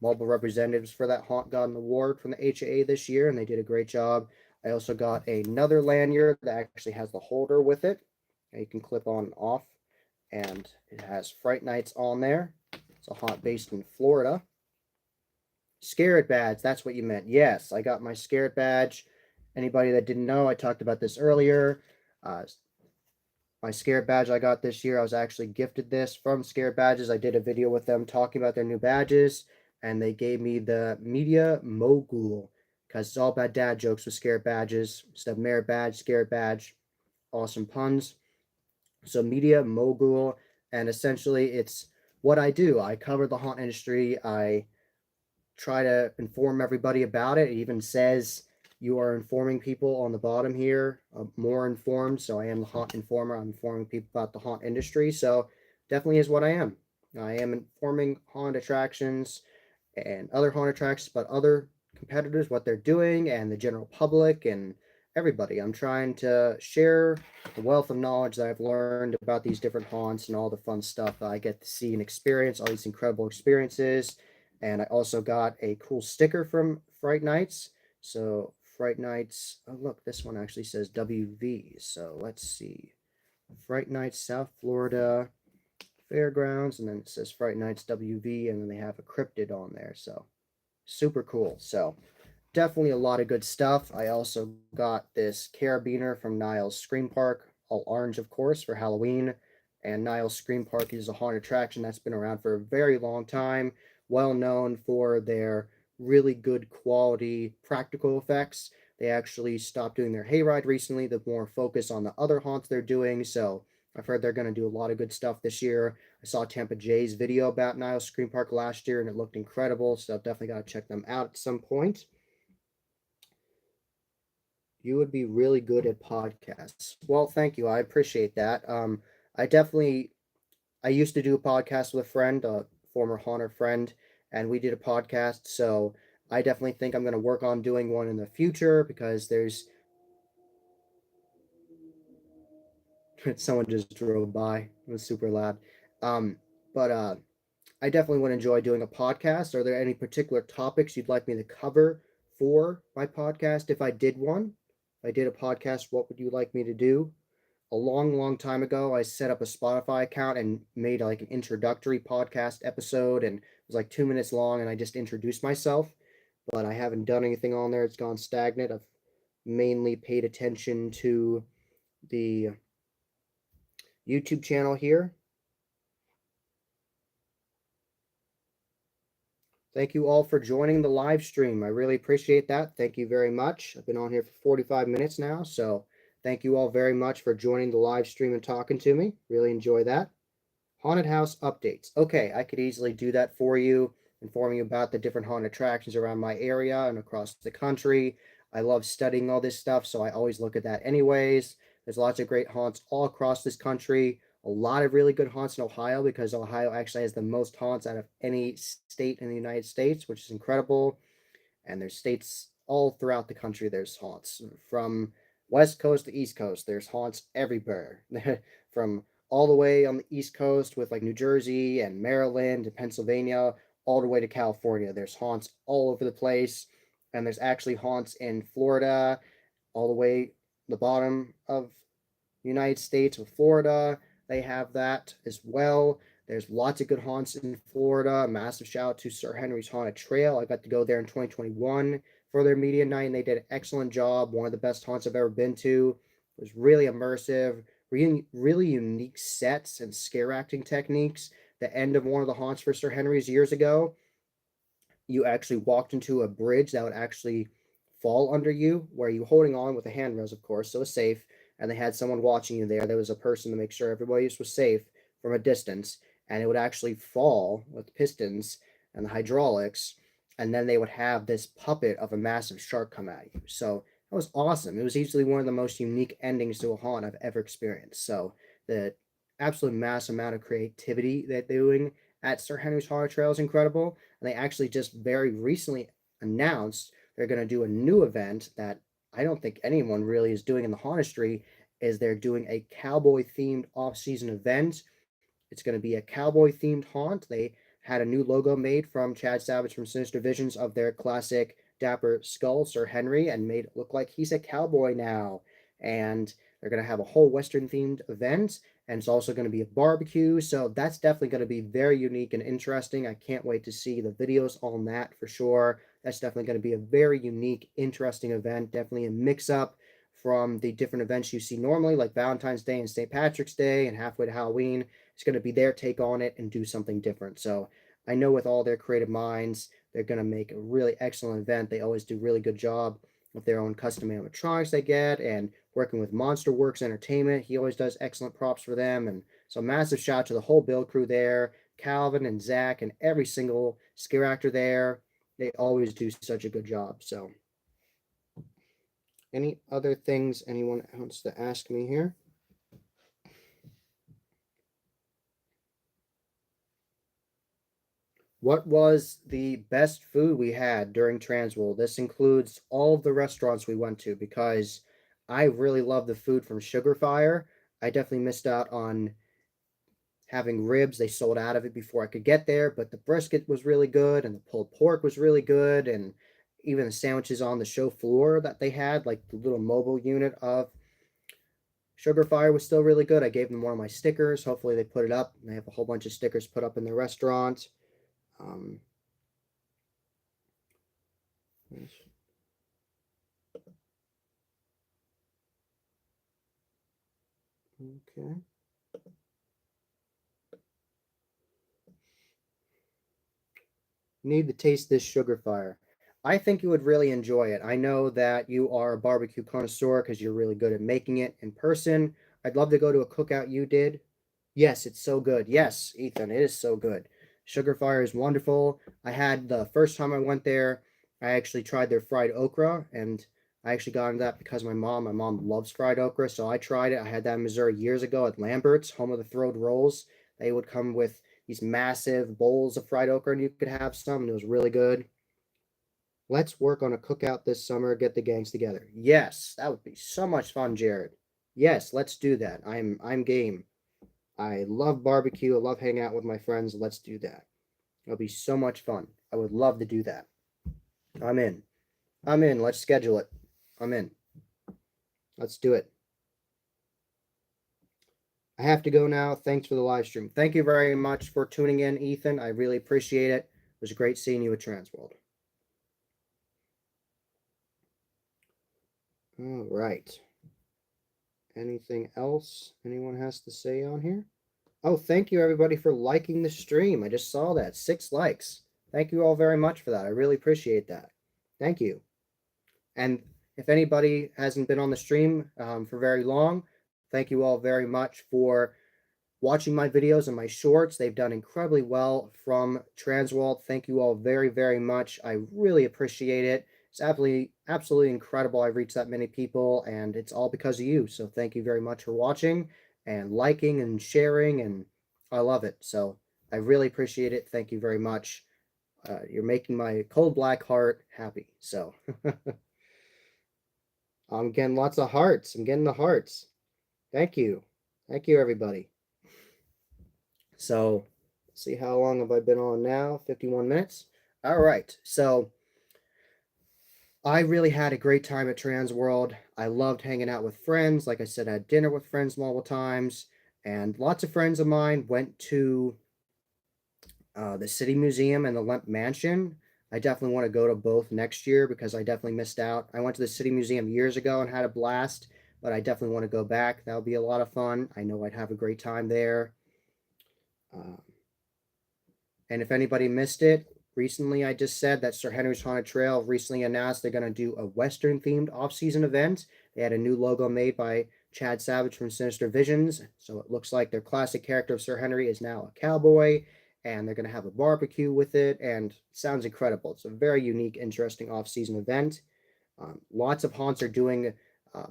Mobile representatives for that haunt got an award from the HAA this year, and they did a great job. I also got another lanyard that actually has the holder with it. And you can clip on and off and it has Fright Nights on there. It's a haunt based in Florida. Scared badge, that's what you meant. Yes, I got my Scared badge. Anybody that didn't know, I talked about this earlier. My Scared badge I got this year, I was actually gifted this from Scared Badges. I did a video with them talking about their new badges, and they gave me the Media Mogul because it's all about dad jokes with Scared Badges. Instead of Merit Badge, Scared Badge. Awesome puns. So Media Mogul, and essentially it's what I do. I cover the haunt industry. I try to inform everybody about it. It even says you are informing people on the bottom here, more informed. So I am the haunt informer. I'm informing people about the haunt industry. So definitely is what I am. I am informing haunt attractions and other haunt attractions, but other competitors, what they're doing, and the general public and everybody. I'm trying to share the wealth of knowledge that I've learned about these different haunts and all the fun stuff that I get to see and experience, all these incredible experiences. And I also got a cool sticker from Fright Nights. So Fright Nights, oh look, this one actually says WV. So let's see. Fright Nights, South Florida Fairgrounds, and then it says Fright Nights WV, and then they have a cryptid on there. So super cool. So definitely a lot of good stuff. I also got this carabiner from Niles Scream Park, all orange, of course, for Halloween. And Niles Scream Park is a haunted attraction that's been around for a very long time, well known for their really good quality practical effects. They actually stopped doing their hayride recently, the more focus on the other haunts they're doing. So I've heard they're going to do a lot of good stuff this year. I saw Tampa Jay's video about Niles Scream Park last year, and it looked incredible. So I've definitely got to check them out at some point. You would be really good at podcasts. Well, thank you. I appreciate that. I definitely I used to do a podcast with a friend, a former Haunter friend, and we did a podcast. So I definitely think I'm going to work on doing one in the future because there's someone just drove by. It was super loud. Um, but I definitely would enjoy doing a podcast. Are there any particular topics you'd like me to cover for my podcast if I did one? If I did a podcast, what would you like me to do? A long, long time ago, I set up a Spotify account and made like an introductory podcast episode, and it was like 2 minutes long, and I just introduced myself. But I haven't done anything on there. It's gone stagnant. I've mainly paid attention to the YouTube channel here. Thank you all for joining the live stream. I really appreciate that. Thank you very much. I've been on here for 45 minutes now, so thank you all very much for joining the live stream and talking to me. Really enjoy that. Haunted house updates. Okay, I could easily do that for you, inform you about the different haunted attractions around my area and across the country. I love studying all this stuff, so I always look at that anyways. There's lots of great haunts all across this country. A lot of really good haunts in Ohio because Ohio actually has the most haunts out of any state in the United States, which is incredible. And there's states all throughout the country. There's haunts from west coast to east coast. There's haunts everywhere. From all the way on the east coast with like New Jersey and Maryland and Pennsylvania, all the way to California. There's haunts all over the place, and there's actually haunts in Florida, all the way the bottom of United States with Florida. They have that as well. There's lots of good haunts in Florida. A massive shout out to Sir Henry's Haunted Trail. I got to go there in 2021 for their media night, and they did an excellent job. One of the best haunts I've ever been to. It was really immersive, really unique sets and scare acting techniques. The end of one of the haunts for Sir Henry's years ago, you actually walked into a bridge that would actually fall under you, where you were holding on with a handrails, of course, so it's safe. And they had someone watching you there. There was a person to make sure everybody was safe from a distance, and it would actually fall with pistons and the hydraulics, and then they would have this puppet of a massive shark come at you. So that was awesome. It was easily one of the most unique endings to a haunt I've ever experienced. So the absolute mass amount of creativity that they're doing at Sir Henry's Horror Trail is incredible. And they actually just very recently announced they're going to do a new event that I don't think anyone really is doing in the Honestry. Is they're doing a cowboy themed off-season event. It's going to be a cowboy themed haunt. They had a new logo made from Chad Savage from Sinister Visions of their classic Dapper Skull, Sir Henry, and made it look like he's a cowboy now. And they're going to have a whole Western themed event, and it's also going to be a barbecue. So that's definitely going to be very unique and interesting. I can't wait to see the videos on that for sure. That's definitely going to be a very unique, interesting event. Definitely a mix up from the different events you see normally, like Valentine's Day and St. Patrick's Day and halfway to Halloween. It's going to be their take on it and do something different. So I know with all their creative minds, they're going to make a really excellent event. They always do a really good job with their own custom animatronics they get, and working with Monster Works Entertainment. He always does excellent props for them. And so massive shout out to the whole build crew there, Calvin and Zach and every single scare actor there. They always do such a good job. So any other things anyone wants to ask me here? What was the best food we had during Transworld? This includes all of the restaurants we went to because I really love the food from Sugar Fire. I definitely missed out on having ribs. They sold out of it before I could get there, but the brisket was really good and the pulled pork was really good, and even the sandwiches on the show floor that they had, like the little mobile unit of Sugar Fire, was still really good. I gave them one of my stickers. Hopefully they put it up. They have a whole bunch of stickers put up in the restaurant. Um, okay. Need to taste this Sugar Fire. I think you would really enjoy it. I know that you are a barbecue connoisseur because you're really good at making it in person. I'd love to go to a cookout you did. Yes, it's so good. Yes, Ethan, it is so good. Sugar Fire is wonderful. I had the first time I went there, I actually tried their fried okra, and I actually got into that because my mom loves fried okra, so I tried it. I had that in Missouri years ago at Lambert's, home of the throwed rolls. They would come with these massive bowls of fried okra, and you could have some, and it was really good. Let's work on a cookout this summer, get the gangs together. Yes, that would be so much fun, Jared. Yes, let's do that. I'm game. I love barbecue. I love hanging out with my friends. Let's do that. It'll be so much fun. I would love to do that. I'm in. I'm in. Let's schedule it. I'm in. Let's do it. I have to go now. Thanks for the live stream. Thank you very much for tuning in, Ethan. I really appreciate it. It was great seeing you at Transworld. All right. Anything else anyone has to say on here? Oh, thank you everybody for liking the stream. I just saw that. 6 likes. Thank you all very much for that. I really appreciate that. Thank you. And if anybody hasn't been on the stream for very long, thank you all very much for watching my videos and my shorts. They've done incredibly well from Transworld. Thank you all very, very much. I really appreciate it. It's absolutely incredible I've reached that many people, and it's all because of you. So thank you very much for watching and liking and sharing, and I love it. So I really appreciate it. Thank you very much. You're making my cold black heart happy. So I'm getting lots of hearts. I'm getting the hearts. Thank you. Thank you, everybody. So, see how long have I been on now? 51 minutes. All right. So, I really had a great time at Transworld. I loved hanging out with friends. Like I said, I had dinner with friends multiple times, and lots of friends of mine went to the City Museum and the Lemp Mansion. I definitely want to go to both next year because I definitely missed out. I went to the City Museum years ago and had a blast, but I definitely want to go back. That'll be a lot of fun. I know I'd have a great time there. And if anybody missed it, recently I just said that Sir Henry's Haunted Trail recently announced they're going to do a Western themed off season event. They had a new logo made by Chad Savage from Sinister Visions. So it looks like their classic character of Sir Henry is now a cowboy, and they're going to have a barbecue with it, and it sounds incredible. It's a very unique, interesting off season event. Lots of haunts are doing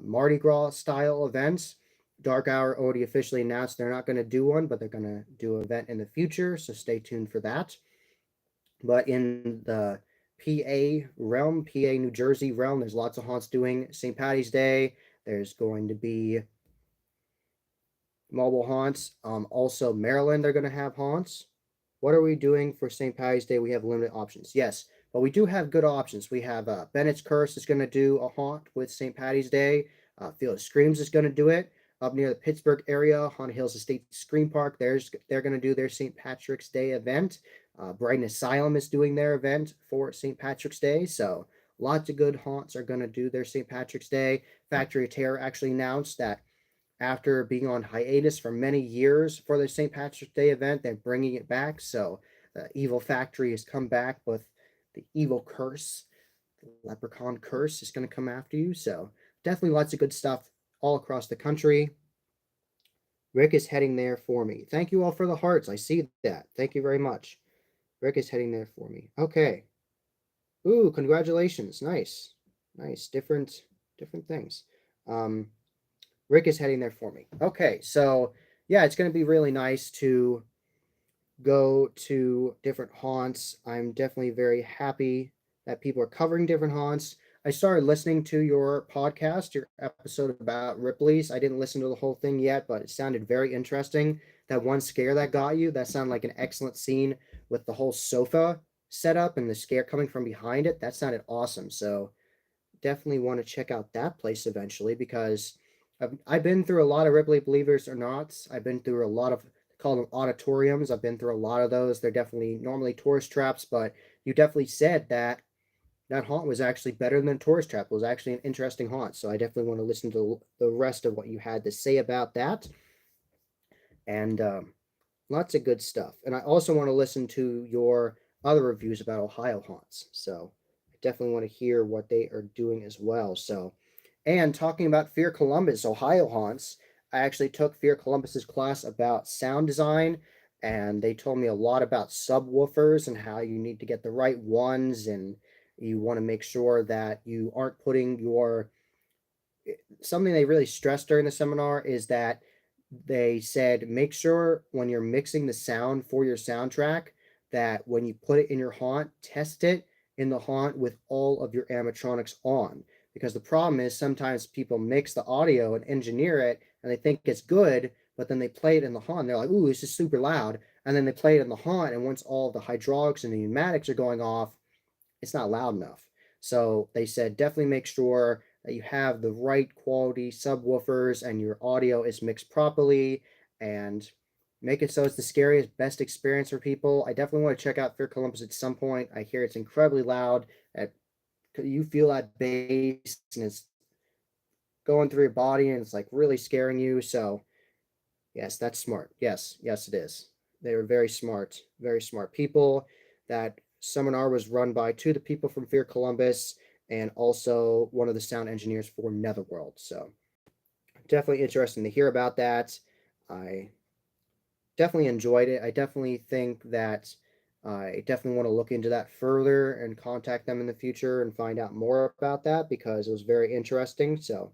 Mardi Gras style events. Dark Hour already officially announced they're not going to do one, but they're going to do an event in the future, so stay tuned for that. But in the PA realm, PA New Jersey realm, there's lots of haunts doing St. Patty's Day. There's going to be mobile haunts. Also, Maryland, they're going to have haunts. What are we doing for St. Patty's Day? We have limited options. Yes, but we do have good options. We have Bennett's Curse is going to do a haunt with St. Patty's Day. Field of Screams is going to do it. Up near the Pittsburgh area, Haunted Hills Estate Scream Park, they're going to do their St. Patrick's Day event. Brighton Asylum is doing their event for St. Patrick's Day. So lots of good haunts are going to do their St. Patrick's Day. Factory of Terror actually announced that after being on hiatus for many years for the St. Patrick's Day event, they're bringing it back. So the Evil Factory has come back with the Evil Curse. The Leprechaun Curse is going to come after you. So definitely lots of good stuff all across the country. Rick is heading there for me. Thank you all for the hearts. I see that. Thank you very much. Rick is heading there for me. Okay. Ooh, congratulations. Nice. Nice. Different things. Rick is heading there for me. Okay, so yeah, it's going to be really nice to go to different haunts. I'm definitely very happy that people are covering different haunts. I started listening to your podcast, your episode about Ripley's. I didn't listen to the whole thing yet, but it sounded very interesting. That one scare that got you, that sounded like an excellent scene with the whole sofa setup and the scare coming from behind it. That sounded awesome. So definitely want to check out that place eventually because I've been through a lot of Ripley Believers or Nots. I've been through a lot of, call them auditoriums. I've been through a lot of those. They're definitely normally tourist traps, but you definitely said that that haunt was actually better than a tourist trap. It was actually an interesting haunt. So I definitely want to listen to the rest of what you had to say about that. And lots of good stuff. And I also want to listen to your other reviews about Ohio haunts. So I definitely want to hear what they are doing as well. So, and talking about Fear Columbus, Ohio haunts, I actually took Fear Columbus's class about sound design, and they told me a lot about subwoofers and how you need to get the right ones and You want to make sure that you aren't putting your something they really stressed during the seminar is that they said make sure when you're mixing the sound for your soundtrack that when you put it in your haunt, test it in the haunt with all of your animatronics on. Because the problem is sometimes people mix the audio and engineer it and they think it's good, but then they play it in the haunt. They're like, ooh, this is super loud. And then they play it in the haunt, and once all the hydraulics and the pneumatics are going off, it's not loud enough. So they said definitely make sure that you have the right quality subwoofers and your audio is mixed properly, and make it so it's the scariest, best experience for people. I definitely want to check out Fear Columbus at some point. I hear it's incredibly loud. You feel that bass and it's going through your body and it's like really scaring you. So yes, that's smart. Yes, it is. They were very smart people. That seminar was run by two of the people from Fear Columbus and also one of the sound engineers for Netherworld. So definitely interesting to hear about that. I definitely enjoyed it. I definitely think that I definitely want to look into that further and contact them in the future and find out more about that because it was very interesting. So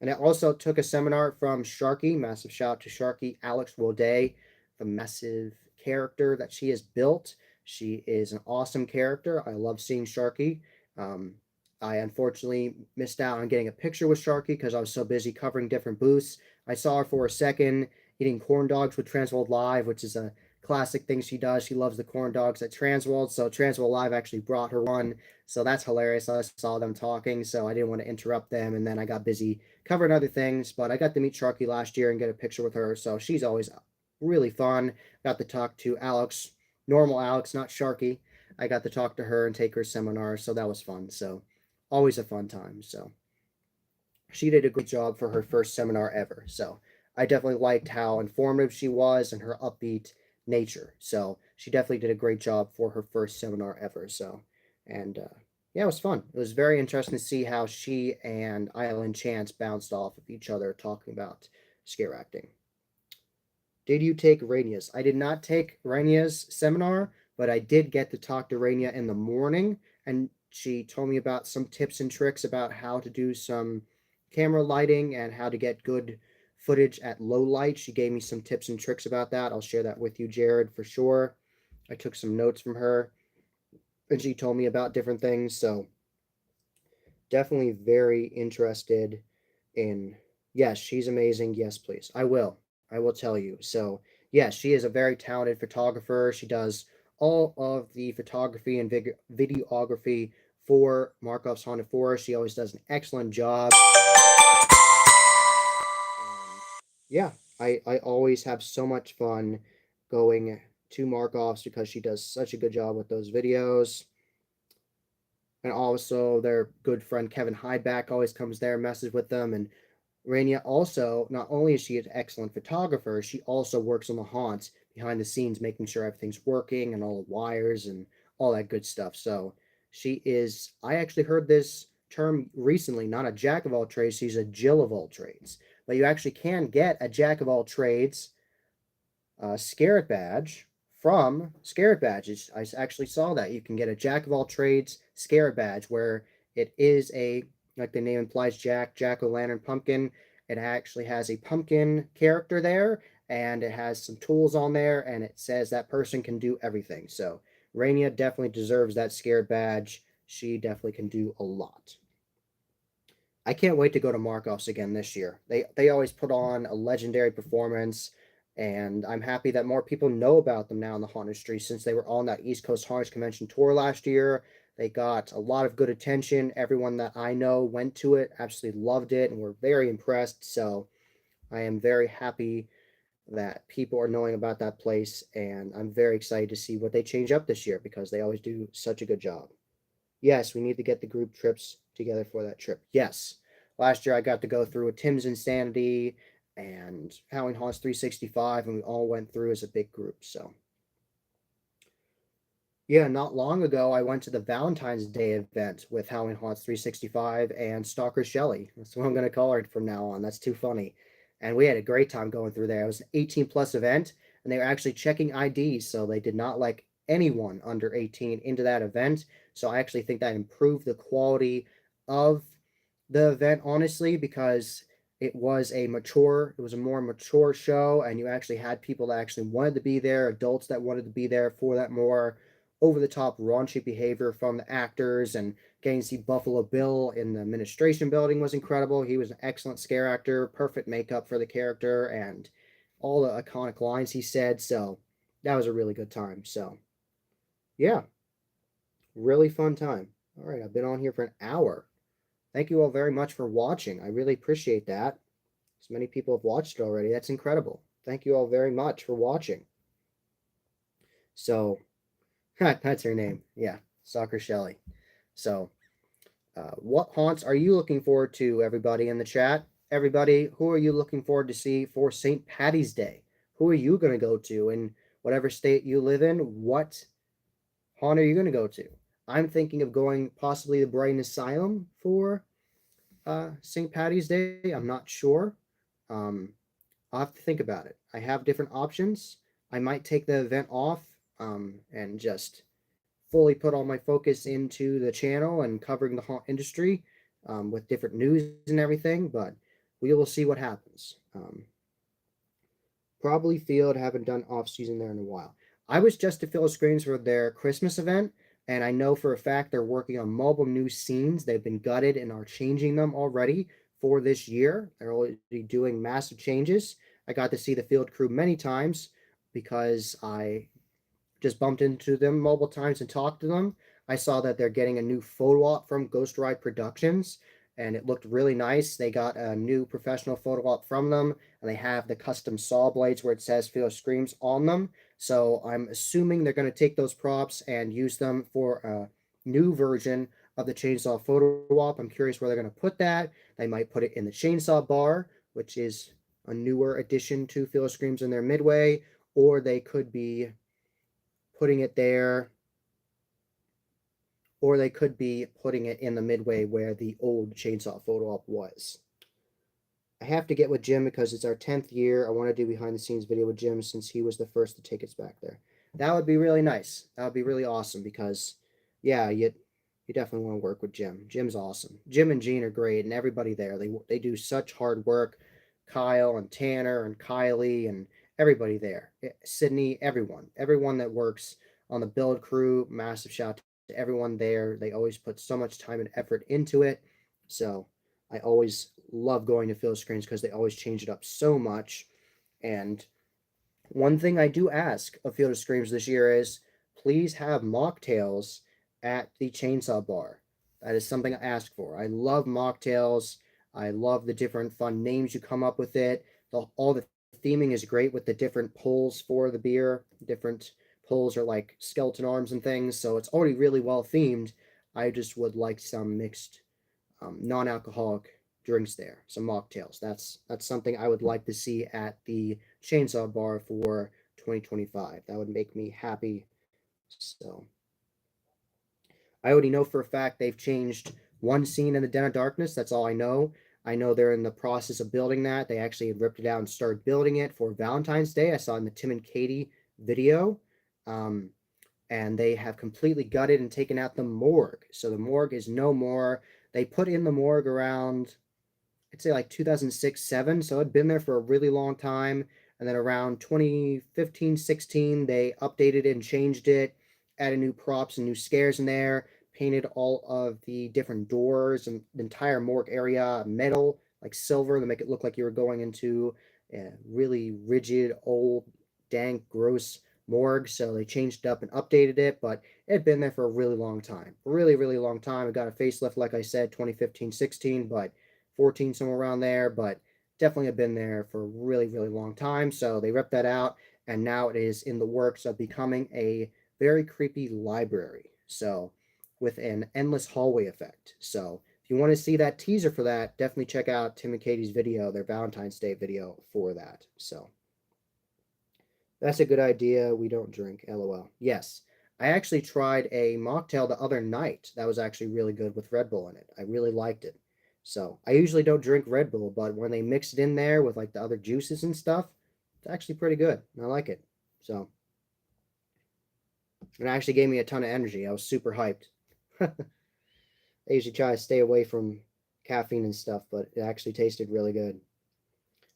and I also took a seminar from Sharky. Massive shout out to Sharky, Alex Roday, the massive character that she has built. She is an awesome character. I love seeing Sharky. Um, I unfortunately missed out on getting a picture with Sharky because I was so busy covering different booths. I saw her for a second eating corn dogs with Transworld Live, which is a classic thing she does. She loves the corn dogs at Transworld, so Transworld Live actually brought her one. So that's hilarious. I saw them talking, so I didn't want to interrupt them, and then I got busy covering other things, but I got to meet Sharky last year and get a picture with her, so she's always really fun. Got to talk to Alex, normal Alex, not Sharky. I got to talk to her and take her seminar, so that was fun. So always a fun time. So she did a great job for her first seminar ever. So I definitely liked how informative she was and her upbeat nature. So she definitely did a great job for her first seminar ever. So, and yeah, it was fun. It was very interesting to see how she and Island Chance bounced off of each other talking about scare acting. Did you take Rainia's? I did not take Rainia's seminar, but I did get to talk to Rainia in the morning, and she told me about some tips and tricks about how to do some camera lighting and how to get good footage at low light. She gave me some tips and tricks about that. I'll share that with you, Jared, for sure. I took some notes from her, and she told me about different things, so definitely very interested in. Yes, she's amazing. Yes, please. I will tell you. So, yes, she is a very talented photographer. She does all of the photography and videography for Markov's Haunted Forest. She always does an excellent job. Yeah, I always have so much fun going to Markov's because she does such a good job with those videos. And also their good friend Kevin Hydeback always comes there, messes with them, and Rania also, not only is she an excellent photographer, she also works on the haunts behind the scenes, making sure everything's working and all the wires and all that good stuff. So she is, I actually heard this term recently, not a jack of all trades, she's a Jill of all trades. But you actually can get a jack of all trades Scarlet badge from Scarlet Badges. I actually saw that. You can get a Jack of all trades Scarlet badge where it is a, like the name implies, Jack o' lantern pumpkin. It actually has a pumpkin character there and it has some tools on there and it says that person can do everything. So Rainia definitely deserves that Scarlet badge. She definitely can do a lot. I can't wait to go to Marcos again this year. They always put on a legendary performance, and I'm happy that more people know about them now in the Haunted Street since they were on that East Coast Haunted Convention tour last year. They got a lot of good attention. Everyone that I know went to it, absolutely loved it, and were very impressed. So I am very happy that people are knowing about that place, and I'm very excited to see what they change up this year because they always do such a good job. Yes, we need to get the group trips together for that trip. Yes. Last year I got to go through with Tim's Insanity and Howling Haunts 365, and we all went through as a big group. So, yeah, not long ago I went to the Valentine's Day event with Howling Haunts 365 and Stalker Shelly. That's what I'm going to call her from now on. That's too funny. And we had a great time going through there. It was an 18 plus event, and they were actually checking IDs, so they did not like anyone under 18 into that event. So I actually think that improved the quality of the event, honestly, because it was a more mature show, and you actually had people that actually wanted to be there, adults that wanted to be there for that more over the top raunchy behavior from the actors. And getting to see Buffalo Bill in the administration building was incredible. He was an excellent scare actor, perfect makeup for the character, and all the iconic lines he said. So that was a really good time. So yeah, really fun time. All right, I've been on here for an hour. Thank you all very much for watching. I really appreciate that. So many people have watched it already. That's incredible. Thank you all very much for watching. So, that's her name. Yeah, Soccer Shelly. So, what haunts are you looking forward to, everybody in the chat? Everybody, who are you looking forward to see for St. Patty's Day? Who are you going to go to in whatever state you live in? What haunt are you going to go to? I'm thinking of going possibly the Brighton Asylum for St. Patty's Day. I'm not sure. Um, I'll have to think about it. I have different options. I might take the event off and just fully put all my focus into the channel and covering the haunt industry with different news and everything, but we will see what happens. Probably Field, haven't done off season there in a while. I was just to Field Screens for their Christmas event, and I know for a fact they're working on multiple new scenes. They've been gutted and are changing them already for this year. They're already doing massive changes. I got to see the field crew many times because I just bumped into them multiple times and talked to them. I saw that they're getting a new photo op from Ghost Ride Productions, and it looked really nice. They got a new professional photo op from them, and they have the custom saw blades where it says Feel Screams on them. So I'm assuming they're going to take those props and use them for a new version of the chainsaw photo op. I'm curious where they're going to put that. They might put it in the chainsaw bar, which is a newer addition to Feel Screams in their midway, or they could be putting it there, or they could be putting it in the midway where the old chainsaw photo op was. I have to get with Jim because it's our 10th year. I want to do behind the scenes video with Jim since he was the first to take us back there. That would be really nice. That would be really awesome because, yeah, you definitely want to work with Jim. Jim's awesome. Jim and Gene are great, and everybody there. They do such hard work. Kyle and Tanner and Kylie and everybody there. Sydney, everyone that works on the build crew. Massive shout out to everyone there. They always put so much time and effort into it. So I always love going to Field Screens because they always change it up so much. And one thing I do ask of Field of Screams this year is please have mocktails at the chainsaw bar. That is something I ask for. I love mocktails. I love the different fun names you come up with it. All the theming is great with the different pulls for the beer. Different pulls are like skeleton arms and things, so it's already really well themed. I just would like some mixed non-alcoholic drinks there, some mocktails. That's something I would like to see at the Chainsaw Bar for 2025. That would make me happy. So I already know for a fact they've changed one scene in the Den of Darkness. That's all I know. I know they're in the process of building that. They actually ripped it out and started building it for Valentine's Day. I saw in the Tim and Katie video. And they have completely gutted and taken out the morgue. So the morgue is no more. They put in the morgue around, I'd say like 2006, 7. So it'd been there for a really long time. And then around 2015, 16, they updated it and changed it, added new props and new scares in there, painted all of the different doors and the entire morgue area metal, like silver, to make it look like you were going into a really rigid, old, dank, gross morgue. So they changed it up and updated it, but it had been there for a really long time. Really, really long time. It got a facelift, like I said, 2015, 16, but 14, somewhere around there, but definitely have been there for a really, really long time. So they ripped that out, and now it is in the works of becoming a very creepy library. So with an endless hallway effect. So if you want to see that teaser for that, definitely check out Tim and Katie's video, their Valentine's Day video for that. So that's a good idea. We don't drink, LOL. Yes. I actually tried a mocktail the other night. That was actually really good with Red Bull in it. I really liked it. So I usually don't drink Red Bull, but when they mix it in there with like the other juices and stuff, it's actually pretty good. I like it. So it actually gave me a ton of energy. I was super hyped. I usually try to stay away from caffeine and stuff, but it actually tasted really good.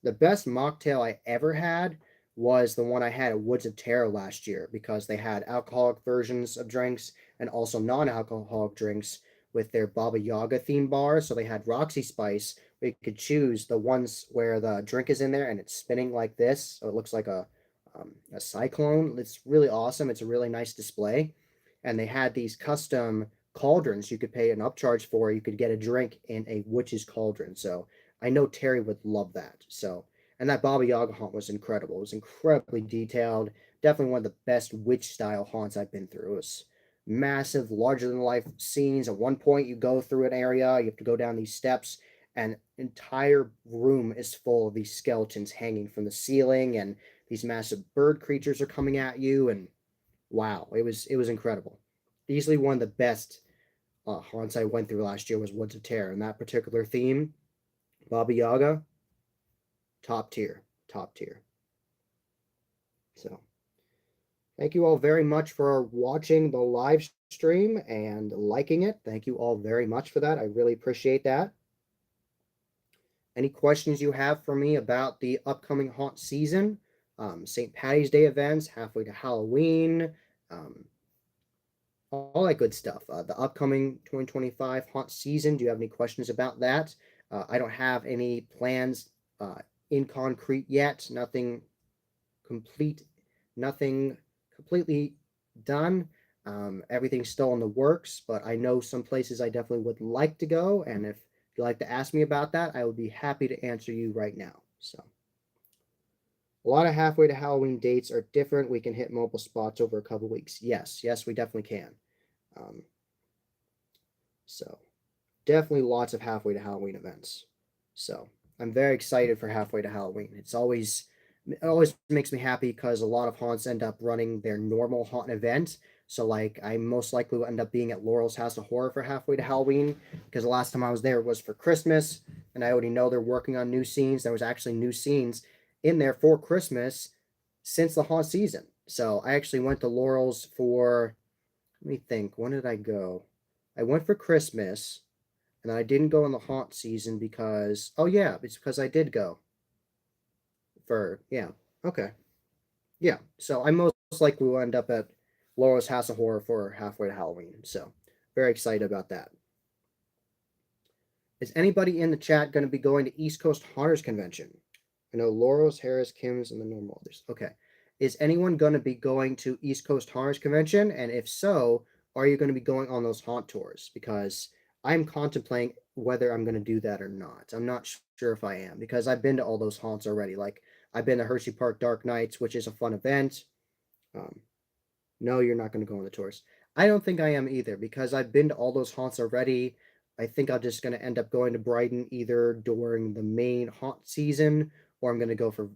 The best mocktail I ever had was the one I had at Woods of Terror last year because they had alcoholic versions of drinks and also non-alcoholic drinks with their Baba Yaga theme bar. So they had Roxy Spice. We could choose the ones where the drink is in there and it's spinning like this, so it looks like a cyclone. It's really awesome. It's a really nice display, and they had these custom cauldrons you could pay an upcharge for. You could get a drink in a witch's cauldron. So I know Terry would love that. So, and that Baba Yaga haunt was incredible. It was incredibly detailed. Definitely one of the best witch style haunts I've been through. It was massive, larger than life scenes. At one point, you go through an area, you have to go down these steps, and entire room is full of these skeletons hanging from the ceiling, and these massive bird creatures are coming at you. And wow, it was incredible. Easily one of the best haunts I went through last year was Woods of Terror, and that particular theme, Baba Yaga, top tier, top tier. So, thank you all very much for watching the live stream and liking it. Thank you all very much for that. I really appreciate that. Any questions you have for me about the upcoming haunt season, St. Patty's Day events, halfway to Halloween, um, all that good stuff. The upcoming 2025 haunt season, do you have any questions about that? I don't have any plans in concrete yet. Nothing complete, nothing completely done. Everything's still in the works, but I know some places I definitely would like to go. And if you'd like to ask me about that, I would be happy to answer you right now. So, a lot of halfway to Halloween dates are different. We can hit mobile spots over a couple weeks. Yes, yes, we definitely can. Um, so, definitely lots of halfway to Halloween events. So, I'm very excited for halfway to Halloween. It always makes me happy because a lot of haunts end up running their normal haunt event. So like I most likely will end up being at Laurel's House of Horror for halfway to Halloween because the last time I was there was for Christmas, and I already know they're working on new scenes. There was actually new scenes in there for Christmas since the haunt season. So I actually went to Laurel's for, let me think, when did I go? I went for Christmas, and I didn't go in the haunt season because, oh yeah, it's because I did go for, yeah, okay. Yeah, so I most likely will end up at Laura's House of Horror for halfway to Halloween. So very excited about that. Is anybody in the chat going to be going to East Coast Haunters Convention? I know Laurel's, Harris, Kim's, and the normal others. Okay. Is anyone going to be going to East Coast Haunters Convention? And if so, are you going to be going on those haunt tours? Because I'm contemplating whether I'm going to do that or not. I'm not sure if I am because I've been to all those haunts already. Like I've been to Hershey Park Dark Nights, which is a fun event. Um, no, you're not going to go on the tours. I don't think I am either because I've been to all those haunts already. I think I'm just going to end up going to Brighton either during the main haunt season or I'm going to go for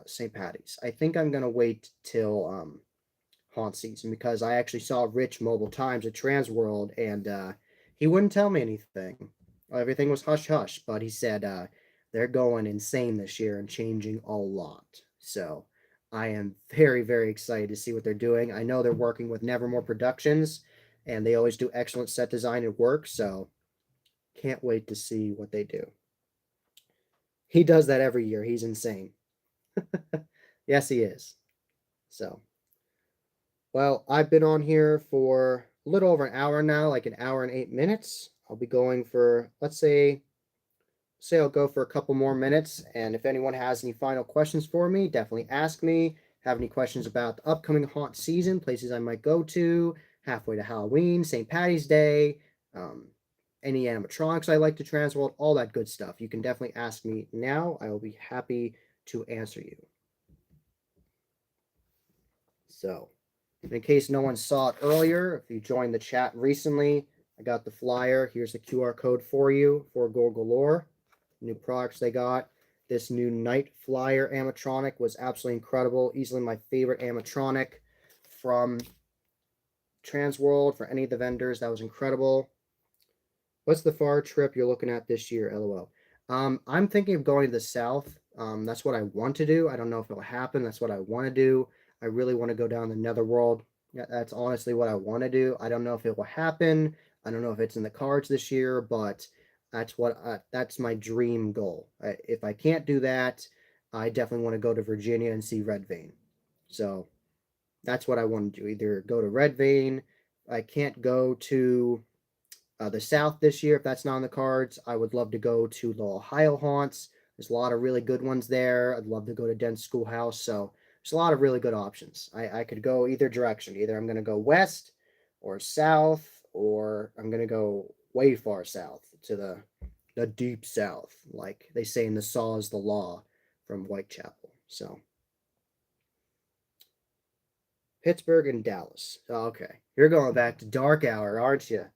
St. Patty's. I think I'm going to wait till haunt season because I actually saw Rich multiple times at Transworld and he wouldn't tell me anything. Everything was hush hush, but he said they're going insane this year and changing a lot. So I am very, very excited to see what they're doing. I know they're working with Nevermore Productions and they always do excellent set design and work. So can't wait to see what they do. He does that every year. He's insane. Yes, he is. So, well, I've been on here for a little over an hour now, like an hour and 8 minutes. I'll be going for, let's say I'll go for a couple more minutes. And if anyone has any final questions for me, definitely ask me. Have any questions about the upcoming haunt season, places I might go to, halfway to Halloween, St. Patty's Day, um, any animatronics I like to Transworld, all that good stuff. You can definitely ask me now. I will be happy to answer you. So, in case no one saw it earlier, if you joined the chat recently, I got the flyer. Here's the QR code for you for Gorgolore. New products they got. This new Night Flyer animatronic was absolutely incredible. Easily my favorite animatronic from Transworld for any of the vendors. That was incredible. What's the far trip you're looking at this year? LOL. I'm thinking of going to the south. That's what I want to do. I don't know if it'll happen. That's what I want to do. I really want to go down the Netherworld. Yeah, that's honestly what I want to do. I don't know if it will happen. I don't know if it's in the cards this year, but that's my dream goal. If I can't do that, I definitely want to go to Virginia and see Red Vein. So that's what I want to do. Either go to Red Vein. I can't go to the South this year if that's not on the cards. I would love to go to the Ohio haunts. There's a lot of really good ones there. I'd love to go to Dent Schoolhouse. So there's a lot of really good options. I could go either direction. Either I'm going to go west or south, or I'm going to go way far south to the deep south, like they say in the Saw is the Law from Whitechapel. So Pittsburgh and Dallas. Okay, you're going back to Dark Hour, aren't you?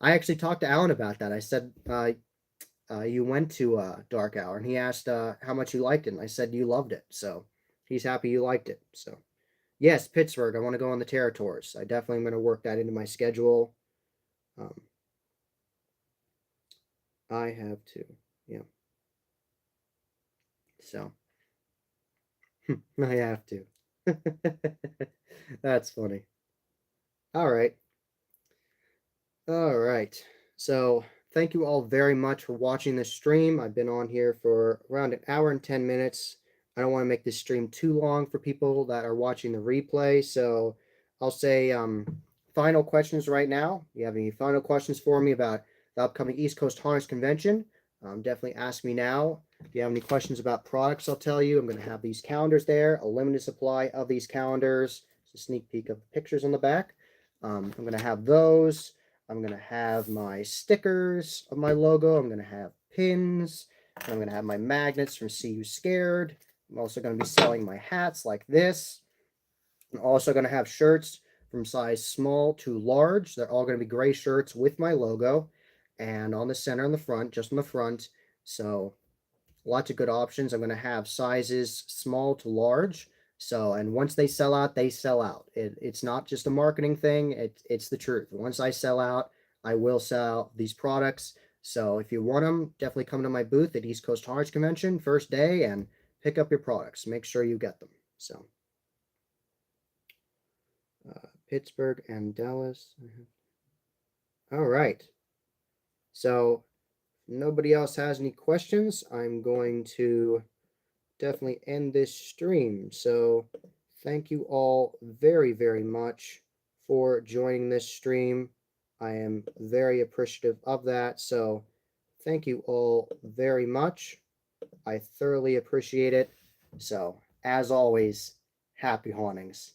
I actually talked to Alan about that. I said, you went to Dark Hour, and he asked how much you liked it, and I said you loved it. So he's happy you liked it. So yes, Pittsburgh. I want to go on the Terror Tours. I definitely am going to work that into my schedule. Um, I have to. Yeah. So I have to. That's funny. All right. All right. So thank you all very much for watching this stream. I've been on here for around an hour and 10 minutes. I don't want to make this stream too long for people that are watching the replay. So I'll say final questions right now. You have any final questions for me about the upcoming East Coast Harness Convention? Definitely ask me now. If you have any questions about products, I'll tell you. I'm going to have these calendars there, a limited supply of these calendars. It's a sneak peek of the pictures on the back. I'm going to have those. I'm going to have my stickers of my logo. I'm going to have pins. I'm going to have my magnets from See You Scared. I'm also going to be selling my hats like this. I'm also going to have shirts from size small to large. They're all going to be gray shirts with my logo. And on the center and the front, just on the front. So lots of good options. I'm going to have sizes small to large. So, and once they sell out, they sell out. It's not just a marketing thing. It's the truth. Once I sell out, I will sell these products. So if you want them, definitely come to my booth at East Coast Harness Convention first day and pick up your products. Make sure you get them. So Pittsburgh and Dallas. All right. So nobody else has any questions, I'm going to definitely end this stream. So thank you all very, very much for joining this stream. I am very appreciative of that. So thank you all very much. I thoroughly appreciate it. So as always, happy hauntings.